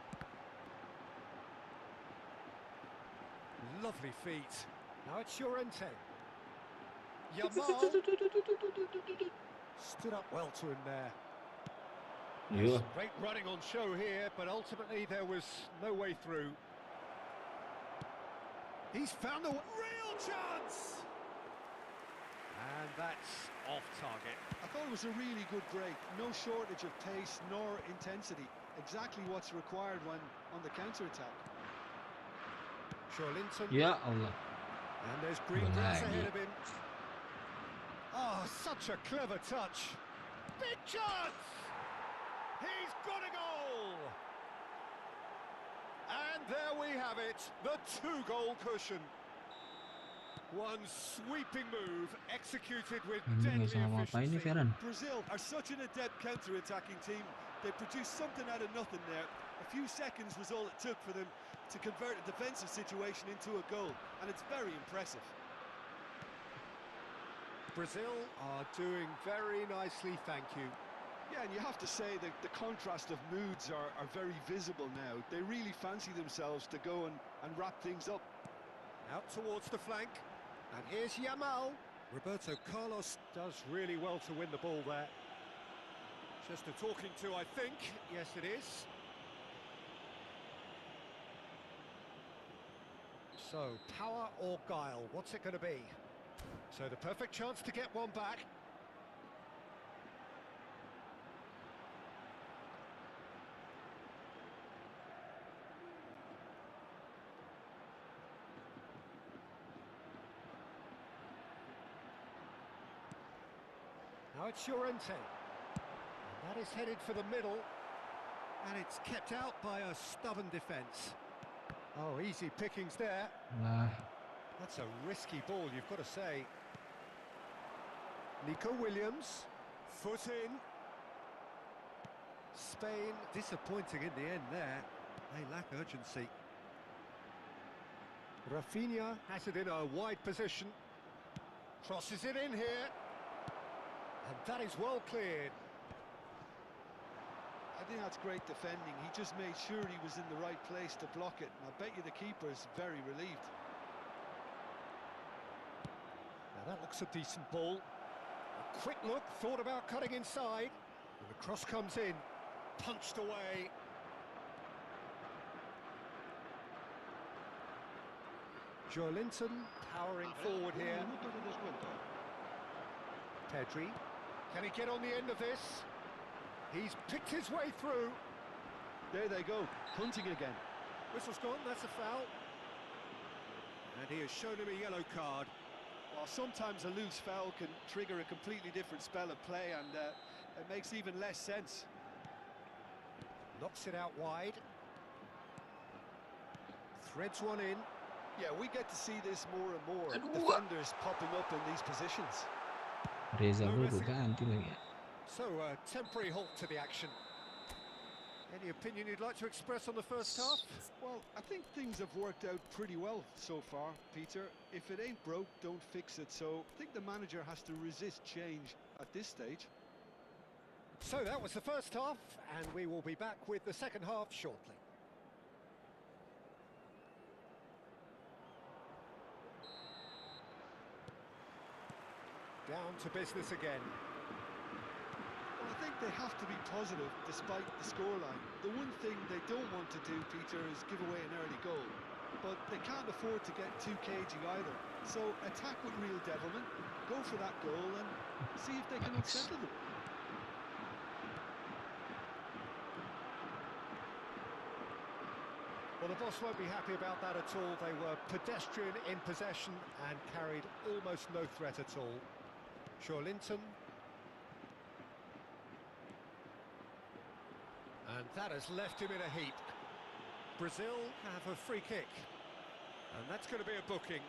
Lovely feet. Now it's Llorente. Yamal stood up well to him there. Iya. Great running on show here, but ultimately there was no way through. He's found the real chance! And that's off target. I thought it was a really good break. No shortage of pace nor intensity. Exactly what's required when on the counter-attack. Linton. Ya Allah. And there's green grass ahead of him. Oh, such a clever touch. Big chance! He's got a goal! And there we have it, the two-goal cushion. One sweeping move, executed with Ini deadly nggak sama apa ini efficiency. Ferran. Brazil are such an adept counter-attacking team. They produced something out of nothing there. A few seconds was all it took for them to convert a defensive situation into a goal, and it's very impressive. Brazil are doing very nicely, thank you. Yeah, and you have to say that the contrast of moods are very visible now. They really fancy themselves to go and wrap things up. Out towards the flank. And here's Yamal. Roberto Carlos does really well to win the ball there. Just a talking to, I think. Yes, it is. So, power or guile, what's it going to be? So the perfect chance to get one back. Now it's Llorente. That is headed for the middle. And it's kept out by a stubborn defence. Oh, easy pickings there. Nah, That's a risky ball, you've got to say. Nico Williams. Foot in. Spain disappointing in the end there. They lack urgency. Rafinha has it in a wide position. Crosses it in here. And that is well cleared. I think that's great defending. He just made sure he was in the right place to block it. And I bet you the keeper's very relieved. Now that looks a decent ball. A quick look, thought about cutting inside. And the cross comes in, punched away. Joelinton powering forward here. Minuto de descuento. Pedri, can he get on the end of this? He's picked his way through. There they go, punting again. Whistle's gone, that's a foul. And he has shown him a yellow card. Well, sometimes a loose foul can trigger a completely different spell of play, and it makes even less sense. Knocks it out wide. Threads one in. Yeah, we get to see this more and more. Defenders popping up in these positions. Reza bro udah ganti lagi ya. So, a temporary halt to the action. Any opinion you'd like to express on the first half? Well, I think things have worked out pretty well so far, Peter. If it ain't broke, don't fix it. So I think the manager has to resist change at this stage. So that was the first half, and we will be back with the second half shortly. Down to business again. Well, I think they have to be positive despite the scoreline. The one thing they don't want to do, Peter, is give away an early goal. But they can't afford to get too cagey either. So attack with real devilment, go for that goal and see if they can unsettle them. Well, the boss won't be happy about that at all. They were pedestrian in possession and carried almost no threat at all. Joelinton. And that has left him in a heap. Brazil have a free kick. And that's going to be a booking.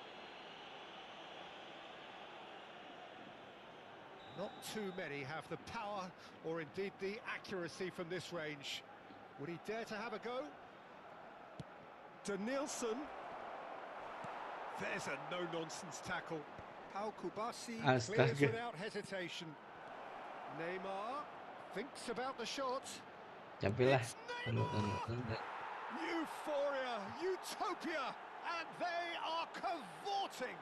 Not too many have the power or indeed the accuracy from this range. Would he dare to have a go? Danielson. There's a no-nonsense tackle. Pau Kubasi clears Astaga. without hesitation. Neymar thinks about the shot. Capek lah. It's Neymar! Euphoria, utopia, and they are cavorting.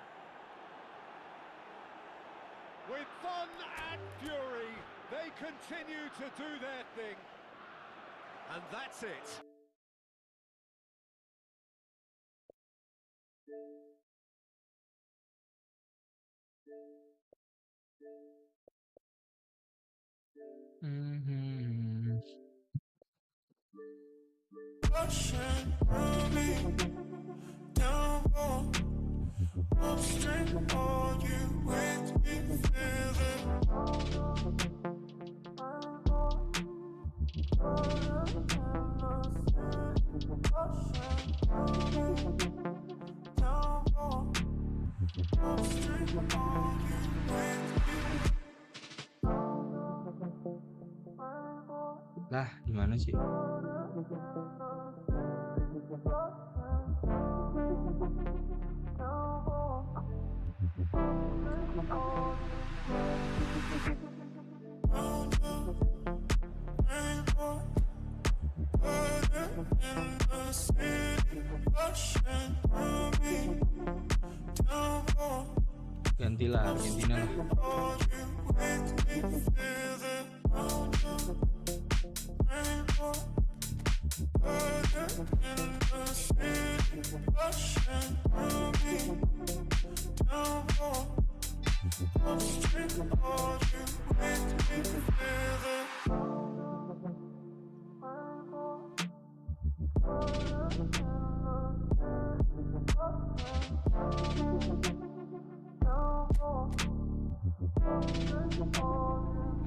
With fun and fury, they continue to do their thing. And that's it. Lah, gimana sih? Gantilah Argentina lah.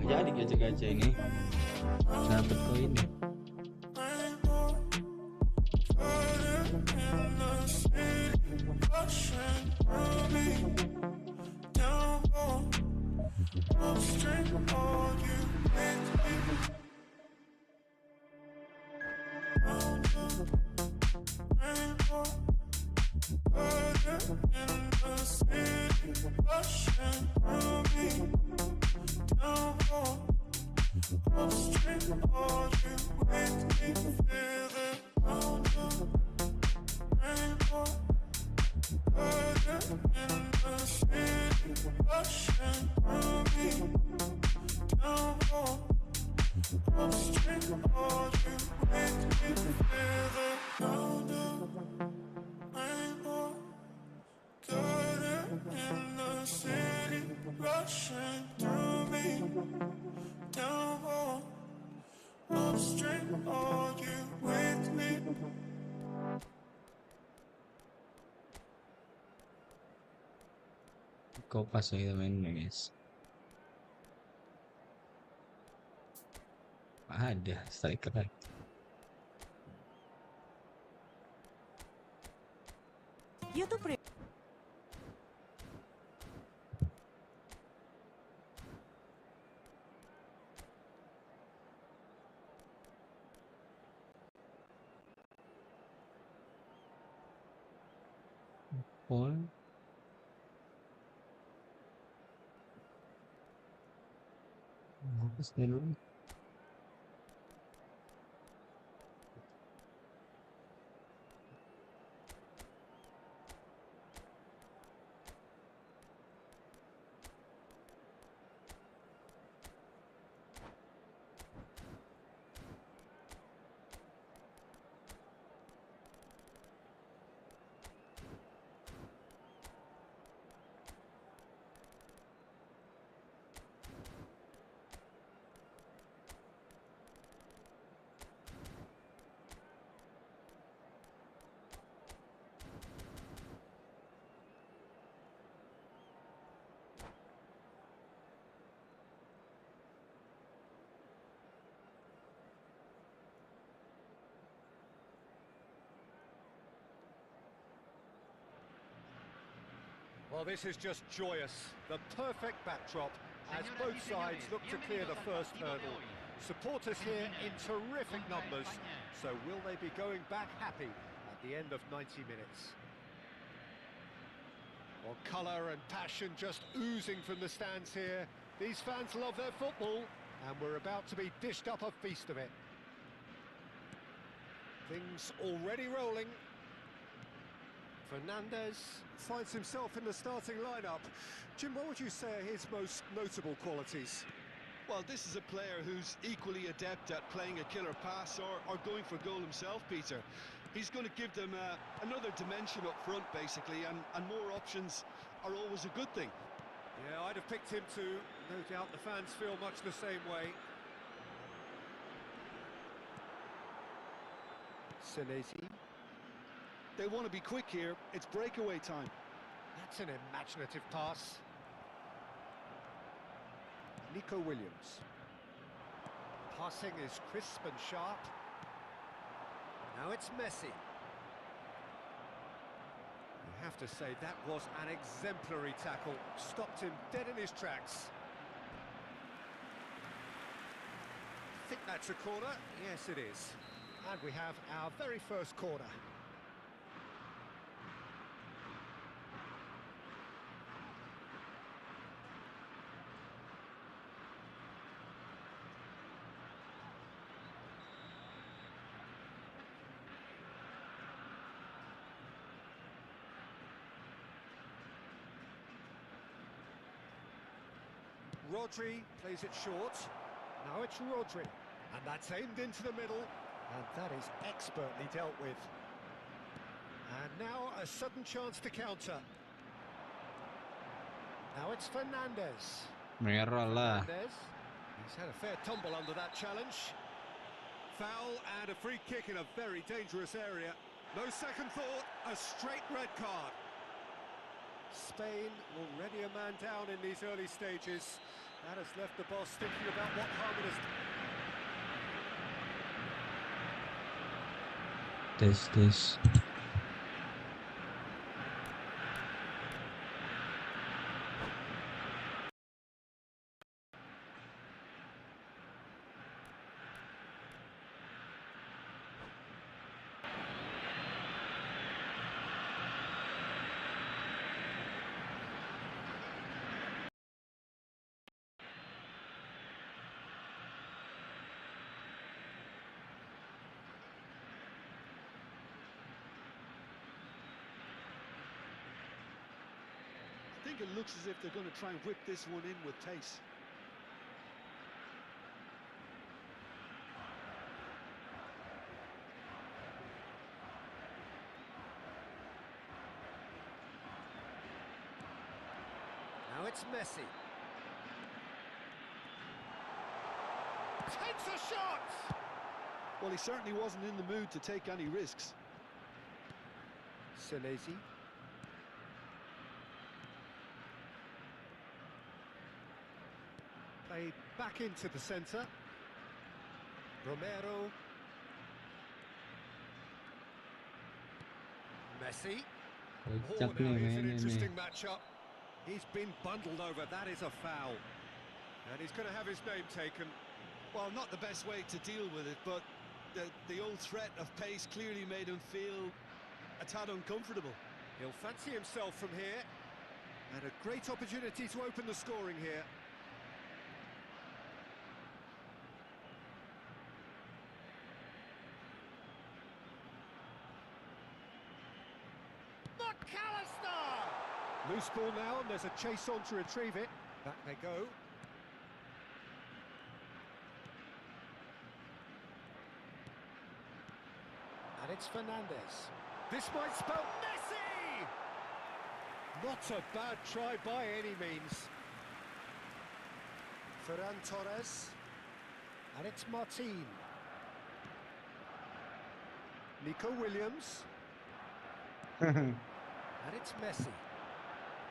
Nggak jadi gacha-gacha ini. Dapat koin ya. Kopas ya kita mainnya guys. Ada striker lagi. YouTube Premium. Paul. Bagus dulu. Well, this is just joyous. The perfect backdrop as both sides look to clear the first hurdle. Supporters here in terrific numbers. So will they be going back happy at the end of 90 minutes? Well, colour and passion just oozing from the stands here. These fans love their football, and we're about to be dished up a feast of it. Things already rolling. Fernandes finds himself in the starting lineup. Jim, what would you say are his most notable qualities? Well, this is a player who's equally adept at playing a killer pass or going for goal himself, Peter. He's going to give them another dimension up front, basically, and more options are always a good thing. Yeah, I'd have picked him too. No doubt the fans feel much the same way. Senesi. They want to be quick here. It's breakaway time. That's an imaginative pass. Nico Williams. Passing is crisp and sharp. Now it's Messi. You have to say that was an exemplary tackle. Stopped him dead in his tracks. I think that's a corner. Yes, it is. And we have our very first corner. Rodri plays it short. Now it's Rodri. And that's aimed into the middle. And that is expertly dealt with. And now a sudden chance to counter. Now it's Fernandes. Merah lah. Fernandes. He's had a fair tumble under that challenge. Foul and a free kick in a very dangerous area. No second thought, a straight red card. Spain will ready a man man down in these early stages. That has left the boss thinking about what harm it has. Tes. I think it looks as if they're going to try and whip this one in with pace. Now it's Messi. Takes a shot! Well, he certainly wasn't in the mood to take any risks. Selesi. Played back into the centre. Romero. Messi. Oh, Kocak now nih here's an mainnya nih. interesting matchup. He's been bundled over, that is a foul. And he's going to have his name taken. Well, not the best way to deal with it, but the old threat of pace clearly made him feel a tad uncomfortable. He'll fancy himself from here. And a great opportunity to open the scoring here. Loose ball now, and there's a chase on to retrieve it. Back they go. And it's Fernandez. This might spell Messi! Not a bad try by any means. Ferran Torres. And it's Martin. Nico Williams. And it's Messi.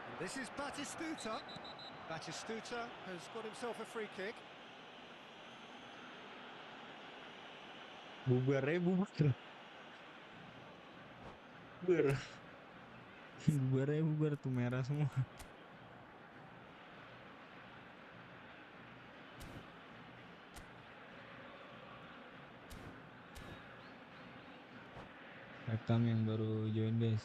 And this is Batistuta. Batistuta has got himself a free kick. Bubar. Bubar tuh merah semua. Rekam yang baru join guys.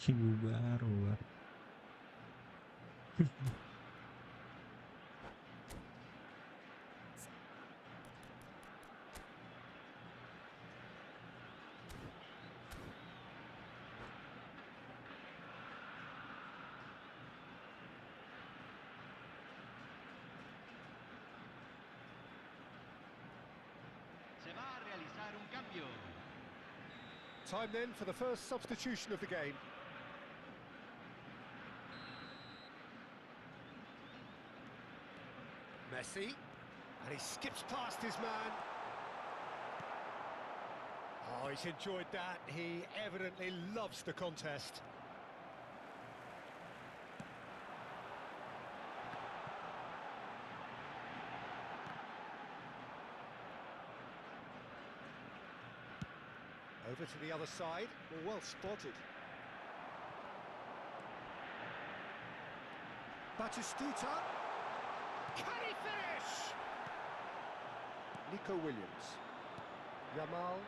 Bubar. Se va a realizar un cambio. Time then for the first substitution of the game. Messi, and he skips past his man. Oh, he's enjoyed that. He evidently loves the contest. Over to the other side. Well spotted. Batistuta. Can he finish? Nico Williams. Yamal.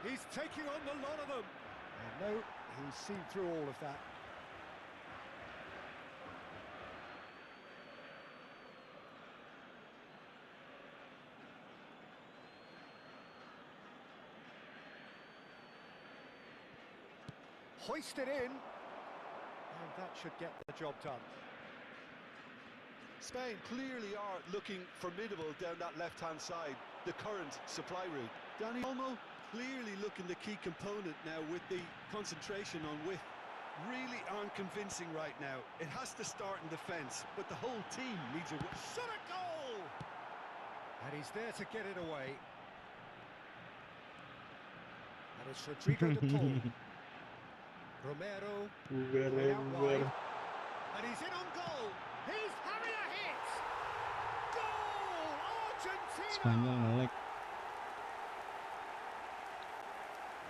He's taking on the lot of them. And no, he's seen through all of that. Hoist it in, and that should get the job done. Spain clearly are looking formidable down that left-hand side, the current supply route. Dani Olmo clearly looking the key component now with the concentration on width. Really aren't convincing right now. It has to start in defence, but the whole team needs a... Should it And he's there to get it away. And it's Rodrigo de Paul. Romero. Played out wide. And he's in on goal. He's having a hit. Goal! Argentina! Spanyol nge-lag.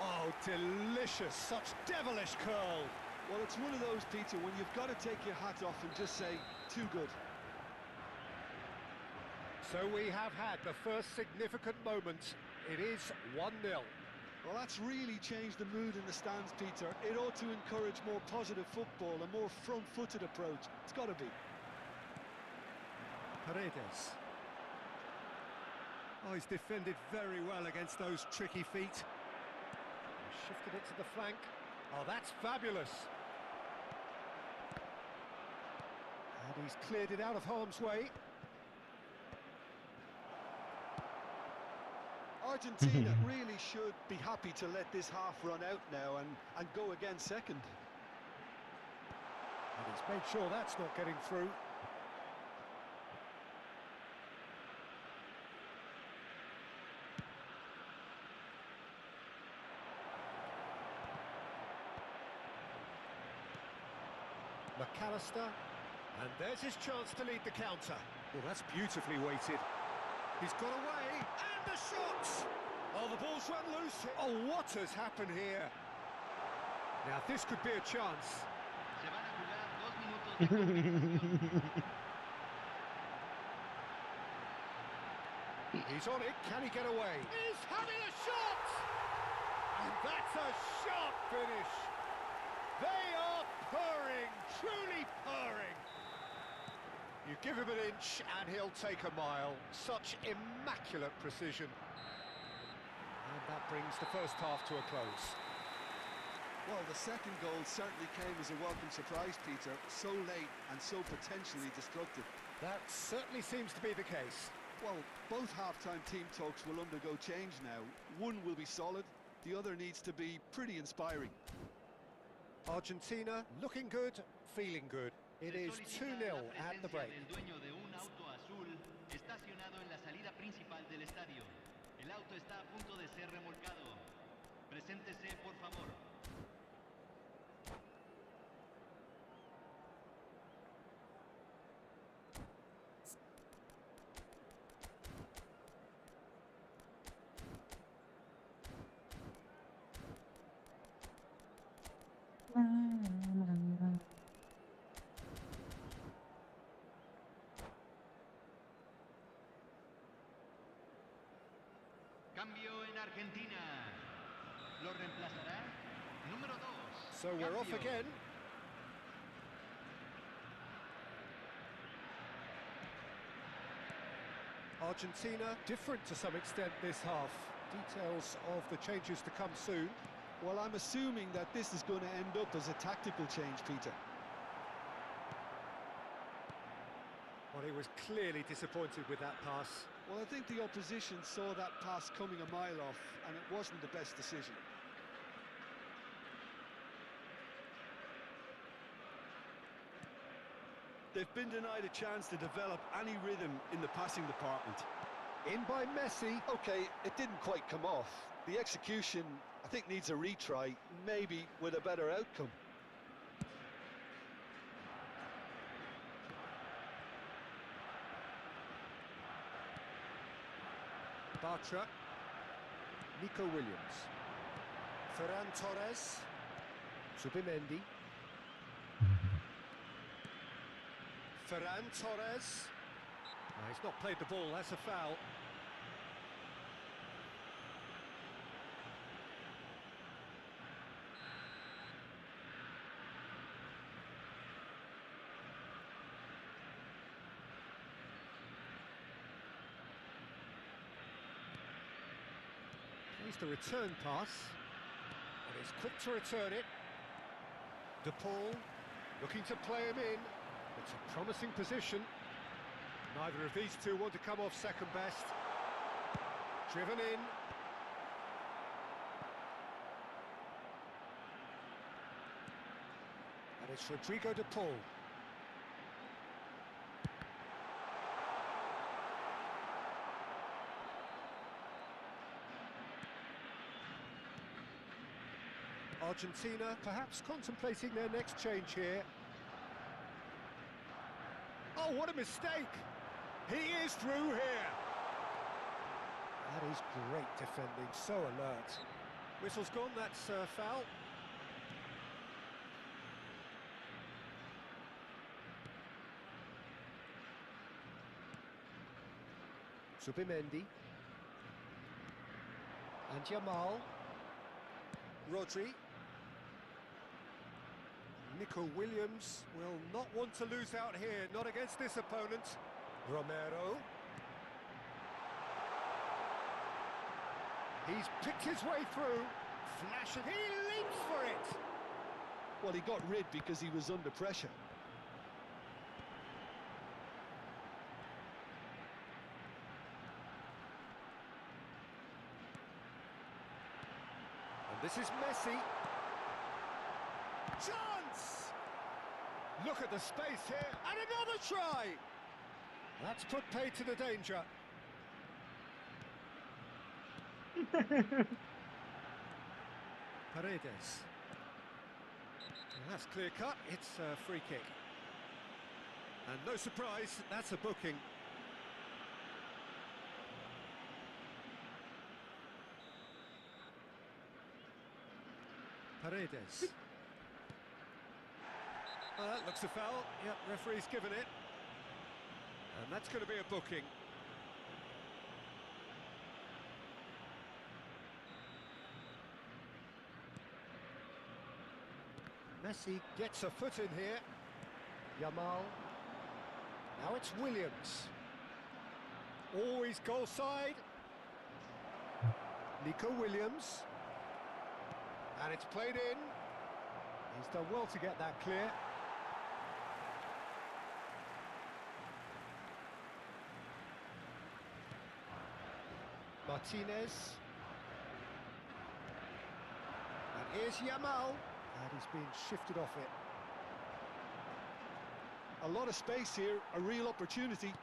Oh, delicious. Such devilish curl. Well, it's one of those, Peter, when you've got to take your hat off and just say, too good. So we have had the first significant moment. It is 1-0. Well, that's really changed the mood in the stands, Peter. It ought to encourage more positive football, a more front-footed approach. It's got to be. Paredes. Oh, he's defended very well against those tricky feet. Shifted it to the flank. Oh, that's fabulous. And he's cleared it out of harm's way. Argentina really should be happy to let this half run out now and go again second. And he's made sure that's not getting through. McAllister, and there's his chance to lead the counter. Well, that's beautifully weighted. He's got away, and the shot! Oh, the ball's run loose. Oh, what has happened here? Now, this could be a chance. He's on it, can he get away? He's having a shot! And that's a sharp finish. They are purring, truly purring. You give him an inch and he'll take a mile. Such immaculate precision. And that brings the first half to a close. Well, the second goal certainly came as a welcome surprise, Peter. So late and so potentially destructive. That certainly seems to be the case. Well, both half-time team talks will undergo change now. One will be solid, the other needs to be pretty inspiring. Argentina looking good, feeling good. It is 2-0 at the break. El dueño de un auto azul estacionado en la salida principal del estadio. El auto está a punto de ser remolcado. Preséntese, por favor. Cambio en Argentina. Lo reemplazará número 2. So we're off Cambio. again. Argentina different to some extent this half. Details of the changes to come soon. Well, I'm assuming that this is going to end up as a tactical change, Peter. Well, he was clearly disappointed with that pass. Well, I think the opposition saw that pass coming a mile off, and it wasn't the best decision. They've been denied a chance to develop any rhythm in the passing department. In by Messi. Okay, it didn't quite come off. The execution, I think, needs a retry, maybe with a better outcome. Bartra. Nico Williams. Ferran Torres. Subimendi. Ferran Torres. No, he's not played the ball, that's a foul. He's the return pass. And he's quick to return it. De Paul looking to play him in. It's a promising position. Neither of these two want to come off second best. Driven in. And it's Rodrigo de Paul. Argentina perhaps contemplating their next change here. Oh, what a mistake! He is through here. That is great defending, so alert. Whistle's gone, that's foul. Subimendi. And Jamal. Rodri. Nico Williams will not want to lose out here, not against this opponent. Romero. He's picked his way through. Flash it. He leaps for it. Well, he got rid because he was under pressure. And this is Messi. Chance! Look at the space here. And another try! That's put paid to the danger. Paredes. Well, that's clear cut, it's a free kick. And no surprise, that's a booking. Paredes. Well, that looks a foul. Yep, referee's given it. And that's going to be a booking. Messi gets a foot in here. Jamal. Now it's Williams. Always goal side. Nico Williams. And it's played in. He's done well to get that clear. Martinez. And here's Jamal. And he's been shifted off it. A lot of space here, a real opportunity.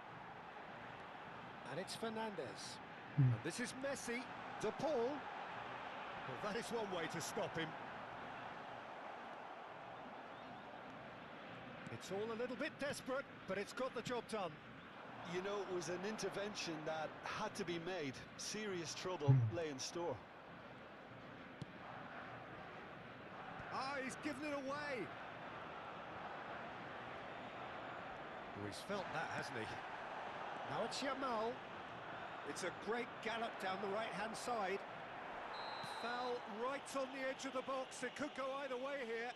And it's Fernandez. And this is Messi. De Paul. Well, that is one way to stop him. It's all a little bit desperate, but it's got the job done. You know, it was an intervention that had to be made. Serious trouble lay in store. Ah, he's given it away. Oh, he's felt that, hasn't he? Now it's Jamal. It's a great gallop down the right-hand side. Foul right on the edge of the box. It could go either way here.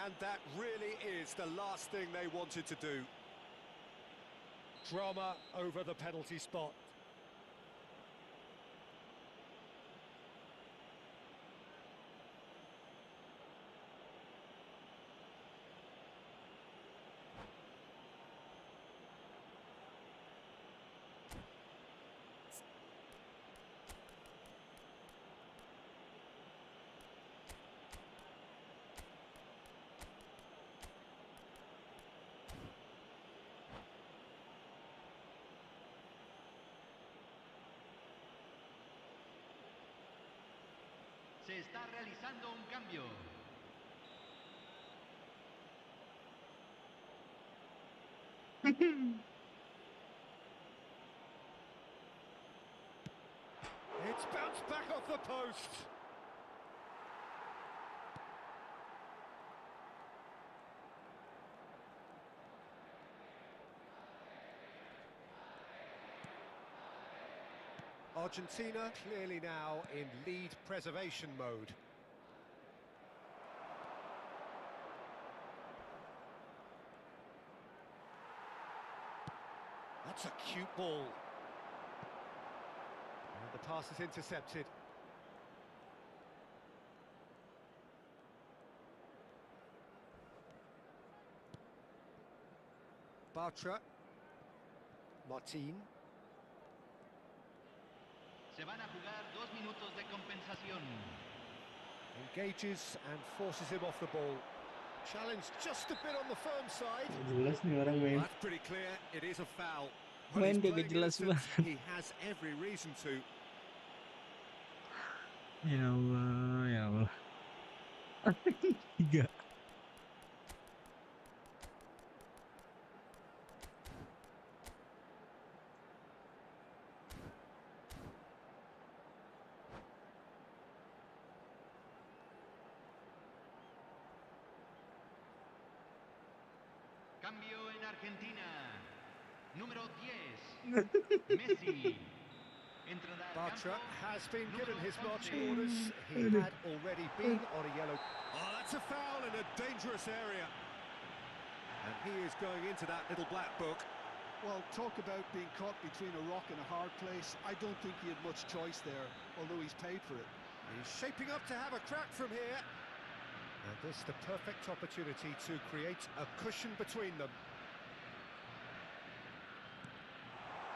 And that really is the last thing they wanted to do. Drama over the penalty spot. Se está realizando un cambio. It's bounced back off the post. Argentina clearly now in lead preservation mode. That's a cute ball. And the pass is intercepted. Bartra. Martin. Se van a jugar 2 minutos de compensación. Engages and forces him off the ball. Challenged just a bit on the firm side. Jelas nih orang main. That's pretty clear. It is a foul. Main he's kagak playing jelas innocent. banget. He has every reason to. Ya Allah, ya Allah. Tiga. Cambio en Argentina. Número 10. Messi. Entrará al Bartra campo. has been given his Número marching 11. orders. He had already been on a yellow. Oh, that's a foul in a dangerous area. And he is going into that little black book. Well, talk about being caught between a rock and a hard place. I don't think he had much choice there, although he's paid for it. He's shaping up to have a crack from here. And this is the perfect opportunity to create a cushion between them.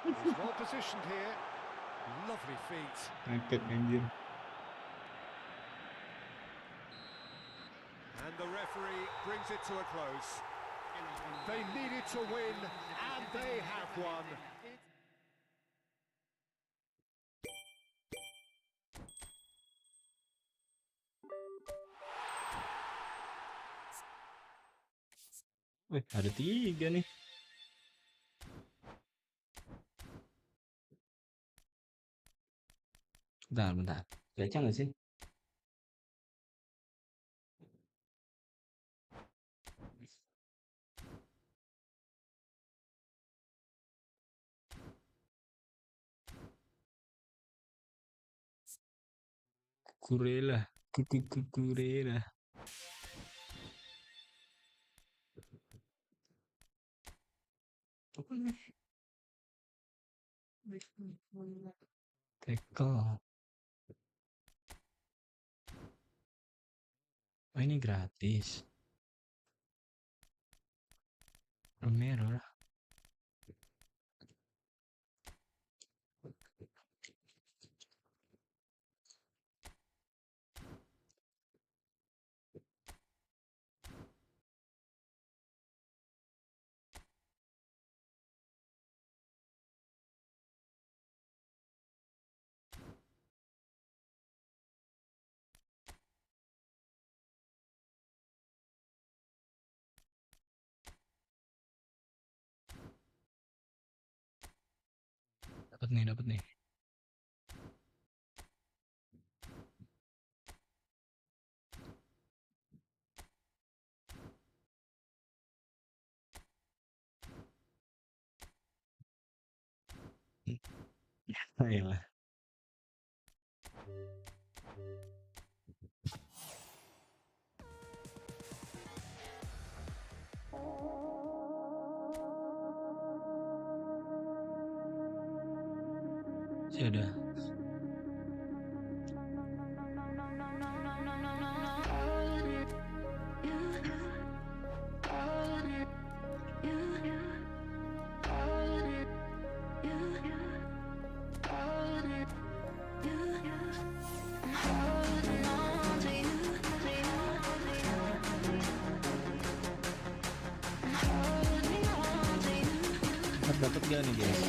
He's well positioned here. Lovely feet. Ngakak anjir. And the referee brings it to a close. They needed to win, and they have won. Wih, ada 3 nih. Bentar. Baca nggak sih? Kukurela. Kukurela. Apa nih? Tackle. Oh, ini gratis. Romero lah. Dapat nih. Ayolah. Sudah. Dapat gak nih guys?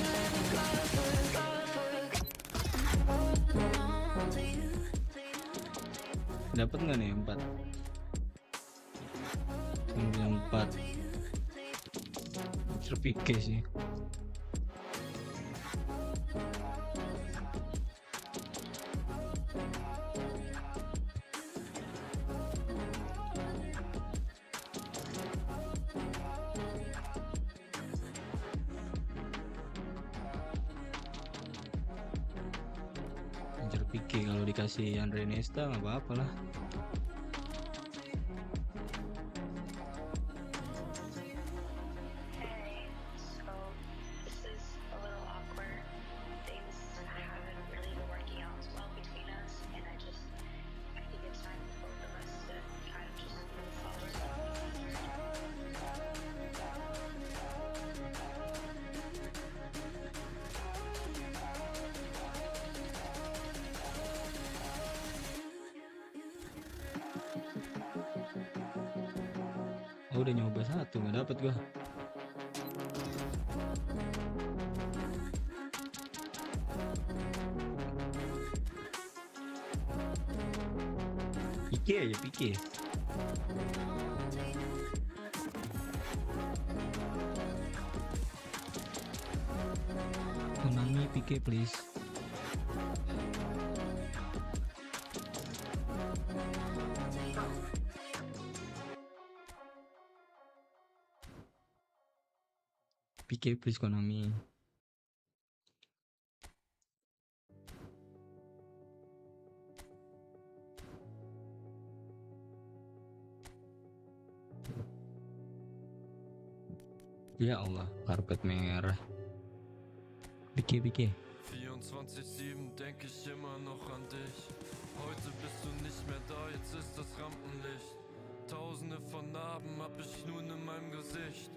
Dapat nggak nih 4? Yang 4 terpikir sih. Pikir kalau dikasih Andre Nesta nggak apa-apa lah. Oh, udah nyoba 1 nggak dapet gua. Pikir aja. Konami PK please. PK please Konami. Ya Allah, karpet merah. PK. 24/7 denk ich immer noch an dich. Heute bist du nicht mehr da, jetzt ist das Rampenlicht. Tausende von Narben hab ich nun in meinem Gesicht.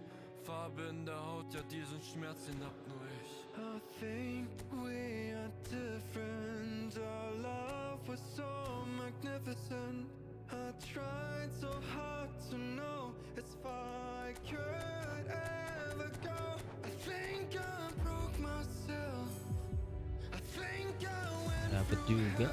Farbe in der Haut, ja diesen Schmerz, den hab nur ich. I think we are different. Our love was so magnificent. I tried so hard to know as far I could ever go. I think I broke myself. I think I went Dapat juga.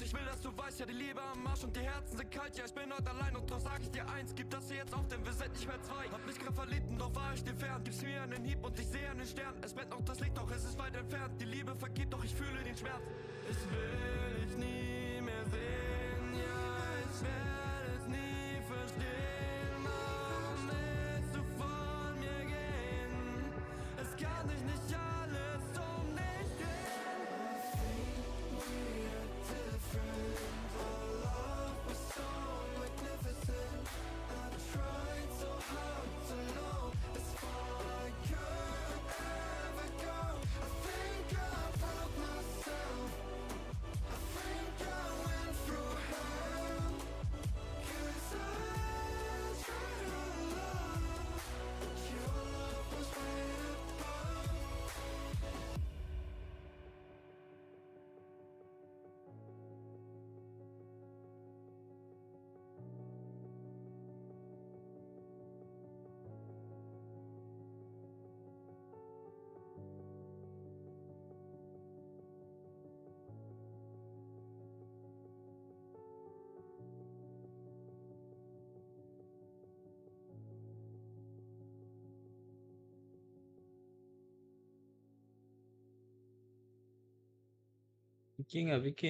Ich will, dass du weißt, ja die Liebe am Arsch und die Herzen sind kalt. Ja, ich bin heute allein und doch sag ich dir eins: gib das hier jetzt auf, denn wir sind nicht mehr zwei. Hab mich grad verliebt und doch war ich dir fern. Gib's mir einen Hieb und ich sehe einen Stern. Es brennt noch das Licht, doch es ist weit entfernt. Die Liebe vergeht, doch ich fühle den Schmerz. Ich will dich nie mehr sehen, ja, ich werde es nie verstehen. Warum willst du von mir gehen? Es kann dich nicht alles um dich drehen. PK nggak PK?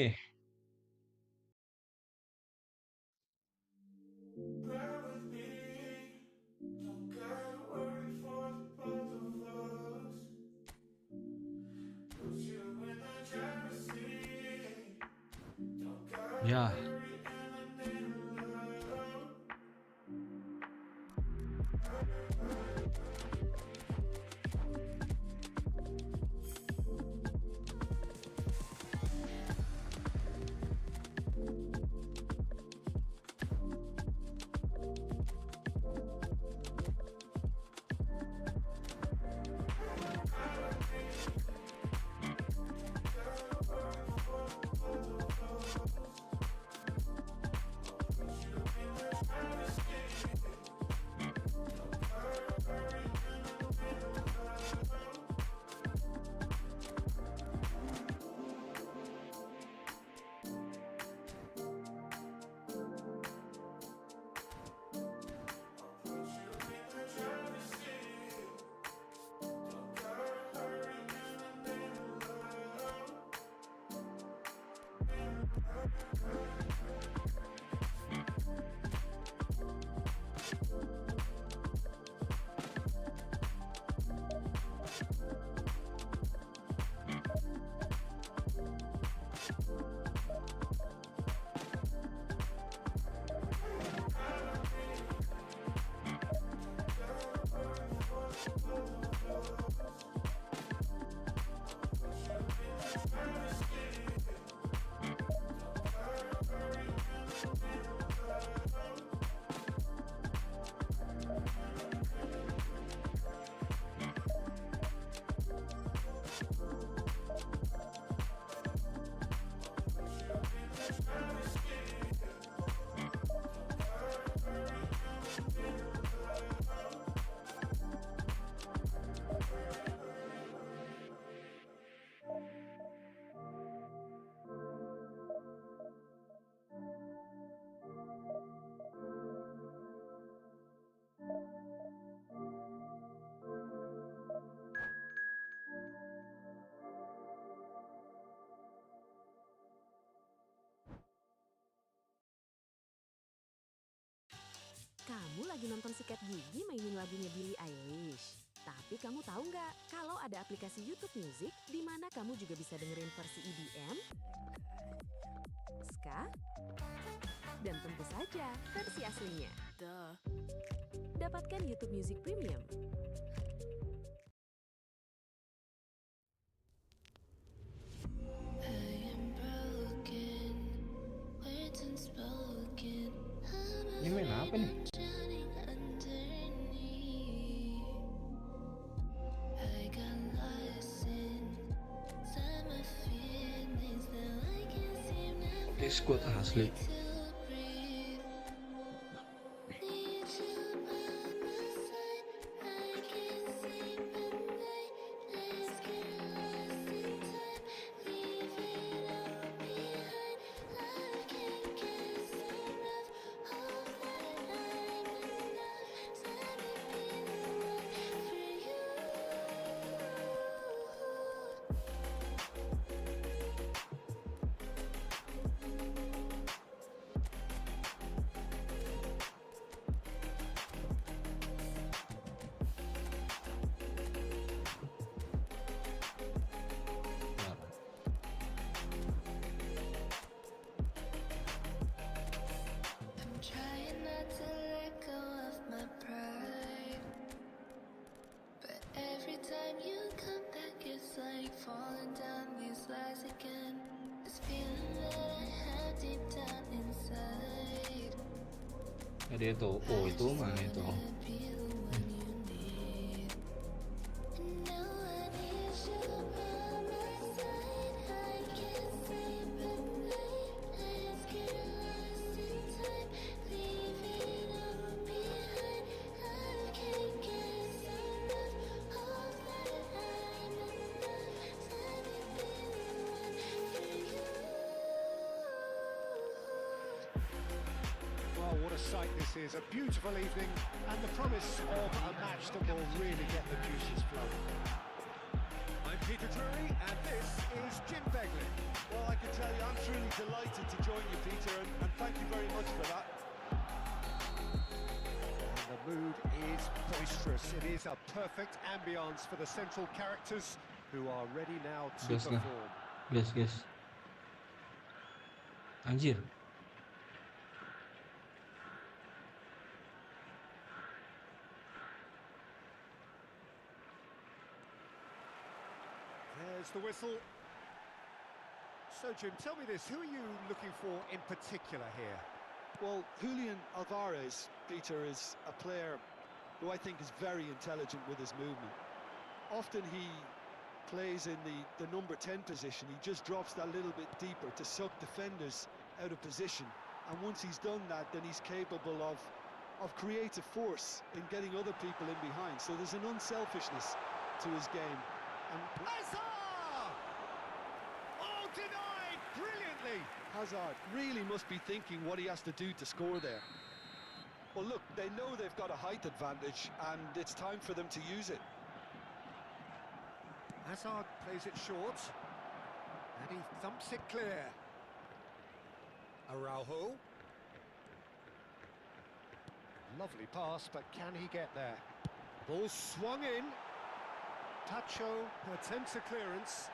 Ya. Kamu lagi nonton sikat gigi mainin lagunya Billie Eilish. Tapi kamu tahu nggak kalau ada aplikasi YouTube Music di mana kamu juga bisa dengerin versi EDM, ska, dan tentu saja versi aslinya. Dapatkan YouTube Music Premium. Ini main apa nih? Ini squad asli. Trying not to let go of my pride, but every time you come back it's like falling down these lies again. This feeling that I have deep down inside. Ada itu, oh itu mana itu? Be the one you need. And now I need you by my side. I can't sleep at night. Let's get lost in time. Leave it all behind. I can't get enough of that. I'm enough. Let me be the one for you. Well, what a sight this is. A beautiful evening and the promise of a match that will really get the juices flowing. I'm Peter Drury and this is Jim Begley. Well, I can tell you, I'm truly delighted to join you, Peter, and thank you very much for that. And the mood is boisterous. It is a perfect ambience for the central characters who are ready now to Gas lah. perform. Gas. Anjir. There's the whistle. So, Jim, tell me this. Who are you looking for in particular here? Well, Julian Alvarez, Peter, is a player who I think is very intelligent with his movement. Often he plays in the number 10 position. He just drops that little bit deeper to suck defenders out of position. And once he's done that, then he's capable of creative force in getting other people in behind. So there's an unselfishness to his game. And Hazard! Oh, denied brilliantly! Hazard really must be thinking what he has to do to score there. Well, look, they know they've got a height advantage, and it's time for them to use it. Hazard plays it short, and he thumps it clear. Araujo. Lovely pass, but can he get there? Ball swung in. Tacho attempts a clearance.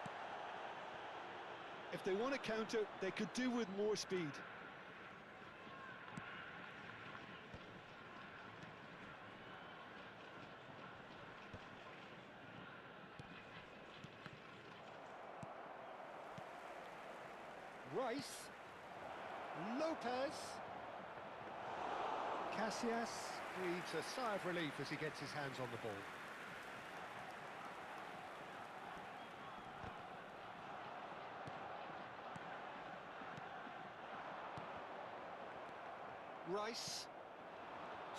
If they want to counter, they could do with more speed. Rice. Lopez. Casillas breathes a sigh of relief as he gets his hands on the ball. Rice.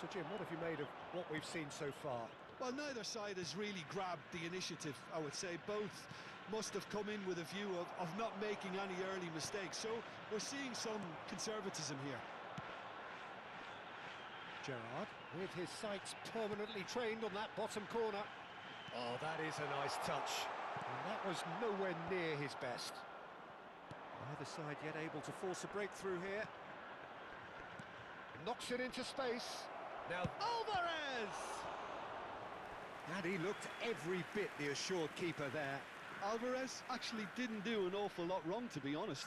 So, Jim, what have you made of what we've seen so far? Well, neither side has really grabbed the initiative, I would say. Both must have come in with a view of not making any early mistakes. So we're seeing some conservatism here. Gerrard, with his sights permanently trained on that bottom corner. Oh, that is a nice touch. And that was nowhere near his best. Neither side yet able to force a breakthrough here. Knocks it into space. Now Alvarez! And he looked every bit the assured keeper there. Alvarez actually didn't do an awful lot wrong, to be honest.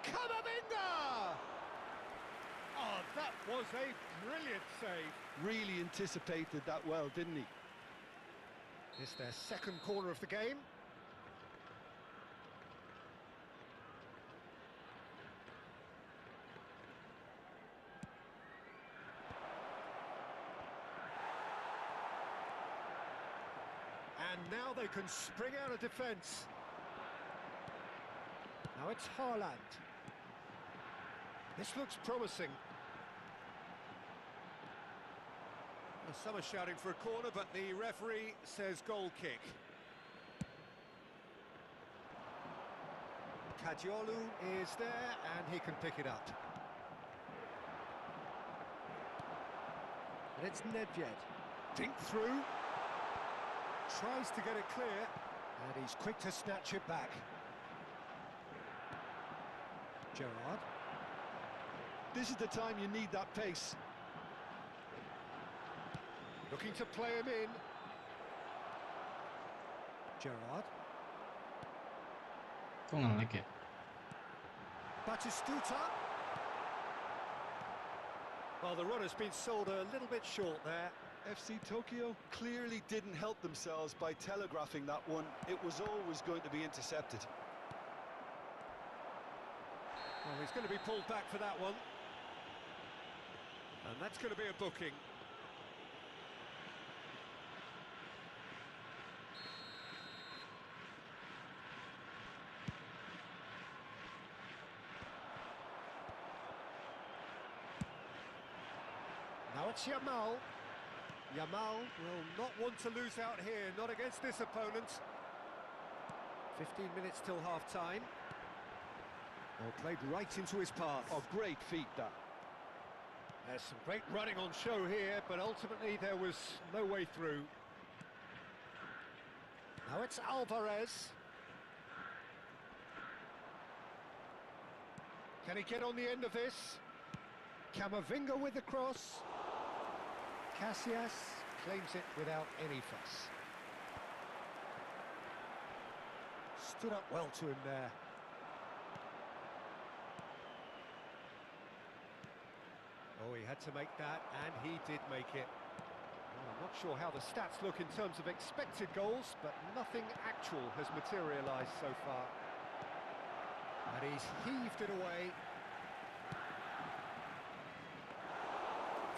Camavinga! Oh, that was a brilliant save. Really anticipated that well, didn't he? It's their second corner of the game. And now they can spring out of defence. Now it's Haaland. This looks promising. Well, some are shouting for a corner, but the referee says goal kick. Kadiolu is there, and he can pick it up. And it's Nedved. Dink through. Tries to get it clear, and he's quick to snatch it back. Gerrard. This is the time you need that pace. Looking to play him in. Gerrard. Kok nggak like ya? Batistuta. Well, the run has been sold a little bit short there. FC Tokyo clearly didn't help themselves by telegraphing that one. It was always going to be intercepted. Well, he's going to be pulled back for that one. And that's going to be a booking. Now it's Yamal. Yamal will not want to lose out here, not against this opponent. 15 minutes till half-time. Well, played right into his path. Oh, great feat, that. There's some great running on show here, but ultimately there was no way through. Now it's Alvarez. Can he get on the end of this? Camavinga with the cross. Casillas claims it without any fuss. Stood up well to him there. Oh, he had to make that, and he did make it. Well, I'm not sure how the stats look in terms of expected goals, but nothing actual has materialised so far. And he's heaved it away.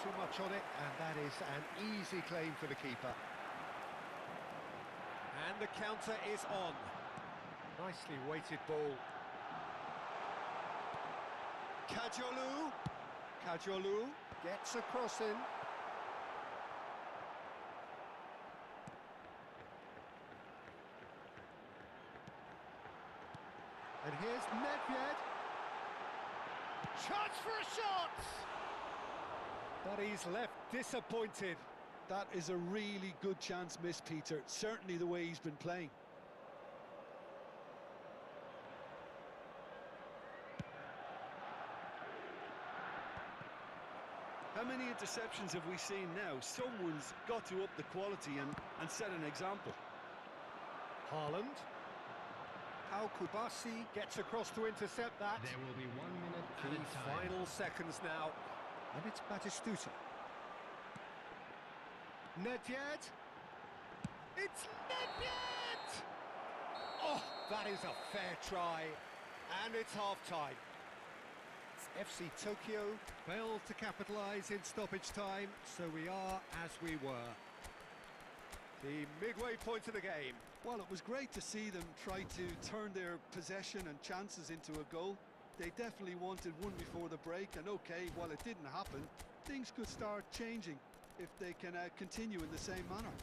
Too much on it, and that is an easy claim for the keeper. And the counter is on. Nicely weighted ball. Kadiolu. Kadiolu gets a cross in. And here's Nedved. Chance for a shot! But he's left disappointed. That is a really good chance missed, Peter. Certainly the way he's been playing. How many interceptions have we seen now? Someone's got to up the quality and set an example. Haaland. How Kubasi gets across to intercept that. There will be 1 minute The added time. final seconds now. And it's Batistuta. Nedved. It's Nedved! Oh, that is a fair try. And it's half-time. FC Tokyo failed to capitalise in stoppage time, so we are as we were. The midway point of the game. Well, it was great to see them try to turn their possession and chances into a goal. They definitely wanted one before the break, and okay, while it didn't happen, things could start changing if they can continue in the same manner.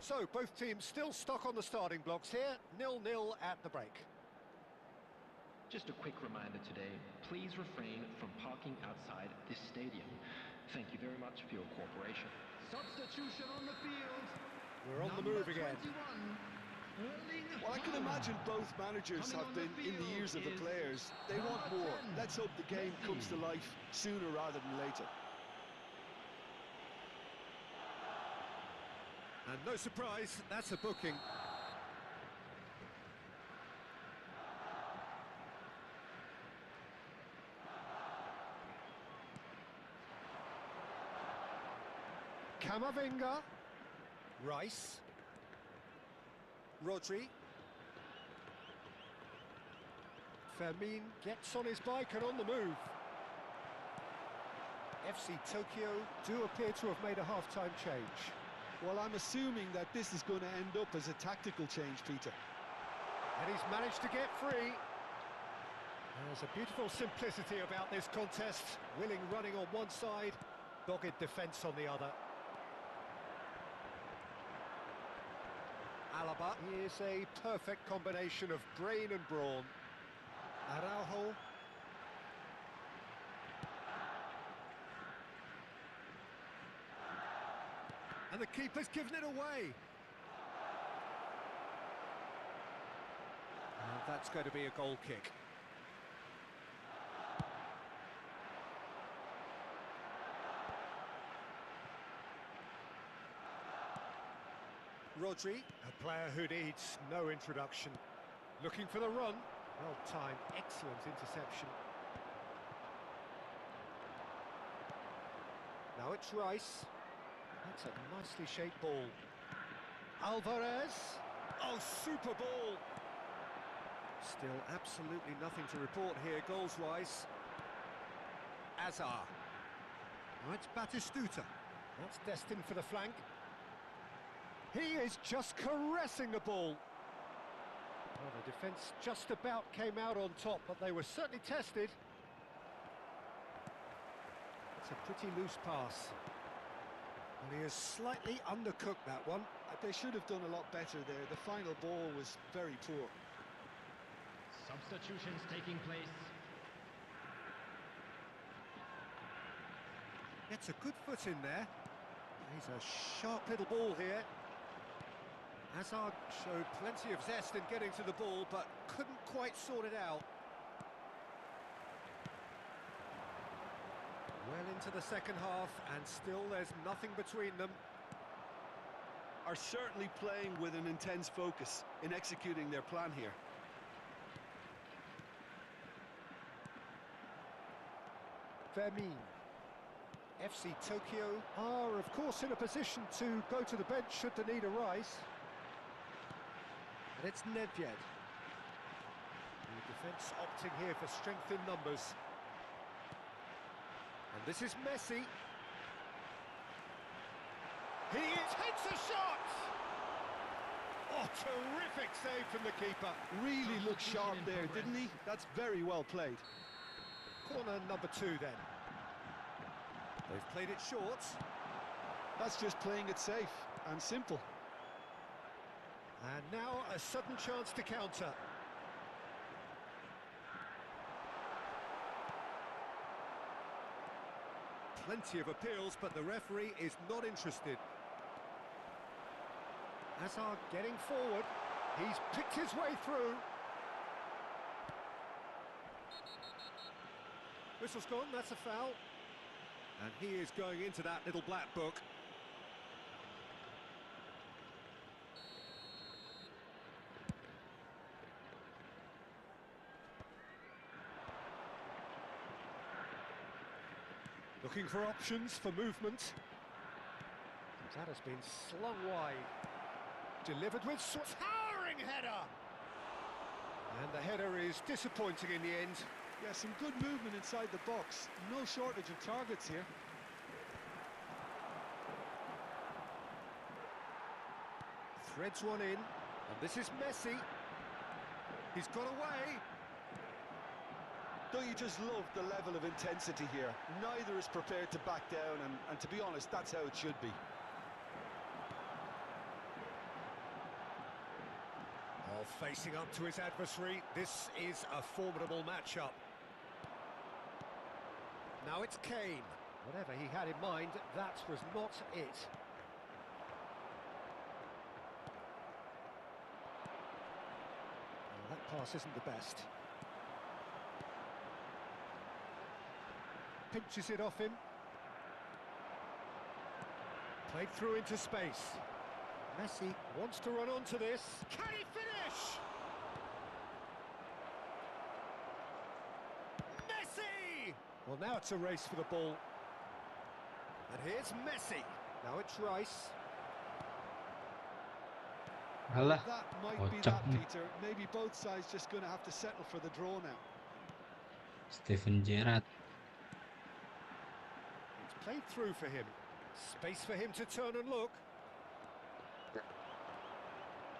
So, both teams still stuck on the starting blocks here, 0-0 at the break. Just a quick reminder today, please refrain from parking outside this stadium. Thank you very much for your cooperation. Substitution on the field. We're on the move again. Well, I can imagine both managers have been in the ears of the players. They want more. Let's hope the game comes to life sooner rather than later. And no surprise, that's a booking. Camavinga. Rice. Rodri. Fermin gets on his bike and on the move. FC Tokyo do appear to have made a half-time change. Well, I'm assuming that this is going to end up as a tactical change, Peter. And he's managed to get free. There's a beautiful simplicity about this contest. Willing running on one side, dogged defence on the other. Alaba is a perfect combination of brain and brawn. Araujo. And the keeper's given it away. And that's going to be a goal kick. Rodri, a player who needs no introduction. Looking for the run. Well timed, excellent interception. Now it's Rice. That's a nicely shaped ball. Alvarez. Oh, super ball. Still absolutely nothing to report here, goals-wise. Azar. Now it's Batistuta. That's destined for the flank. He is just caressing the ball. Well, the defence just about came out on top, but they were certainly tested. It's a pretty loose pass. And he has slightly undercooked that one. They should have done a lot better there. The final ball was very poor. Substitutions taking place. Gets a good foot in there. He's a sharp little ball here. Hazard showed plenty of zest in getting to the ball, but couldn't quite sort it out. Well into the second half, and still there's nothing between them. Are certainly playing with an intense focus in executing their plan here. Fermin. FC Tokyo are, of course, in a position to go to the bench should the need arise. And it's Nedved. The defence opting here for strength in numbers. And this is Messi. Takes a shot! Oh, terrific save from the keeper. Really looked sharp there, didn't he? That's very well played. Corner number 2 then. They've played it short. That's just playing it safe and simple. And now a sudden chance to counter. Plenty of appeals, but the referee is not interested. Hazard getting forward. He's picked his way through. Whistle's gone, that's a foul. And he is going into that little black book. Looking for options for movement. That has been slung wide. Delivered with towering header. And the header is disappointing in the end. Yeah, some good movement inside the box. No shortage of targets here. Threads one in. And this is Messi. He's got away. Don't you just love the level of intensity here? Neither is prepared to back down, and to be honest, that's how it should be. Oh, facing up to his adversary, this is a formidable matchup. Now it's Kane. Whatever he had in mind, that was not it. pass isn't the best. Pinches it off him. Played through into space. Messi wants to run onto this. Can he finish? Messi! Well, now it's a race for the ball. And here's Messi. Now it's Rice. Alah, That might be kocak that, nih. Peter. Maybe both sides just going to have to settle for the draw now. Steven Gerrard. It's played through for him. Space for him to turn and look.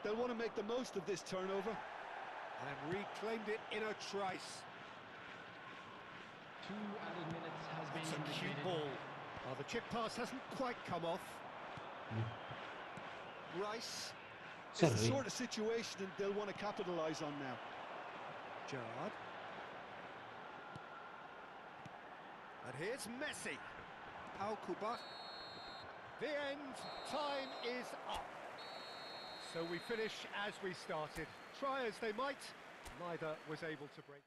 They'll want to make the most of this turnover. And reclaimed it in a trice. 2 added minutes has been It's a cute indicated. ball. Oh, the chip pass hasn't quite come off. Rice. It's the Sering. sort of situation that they'll want to capitalise on now. Gerrard. And here's Messi. Kuba. The end. Time is up. So we finish as we started. Try as they might, neither was able to break.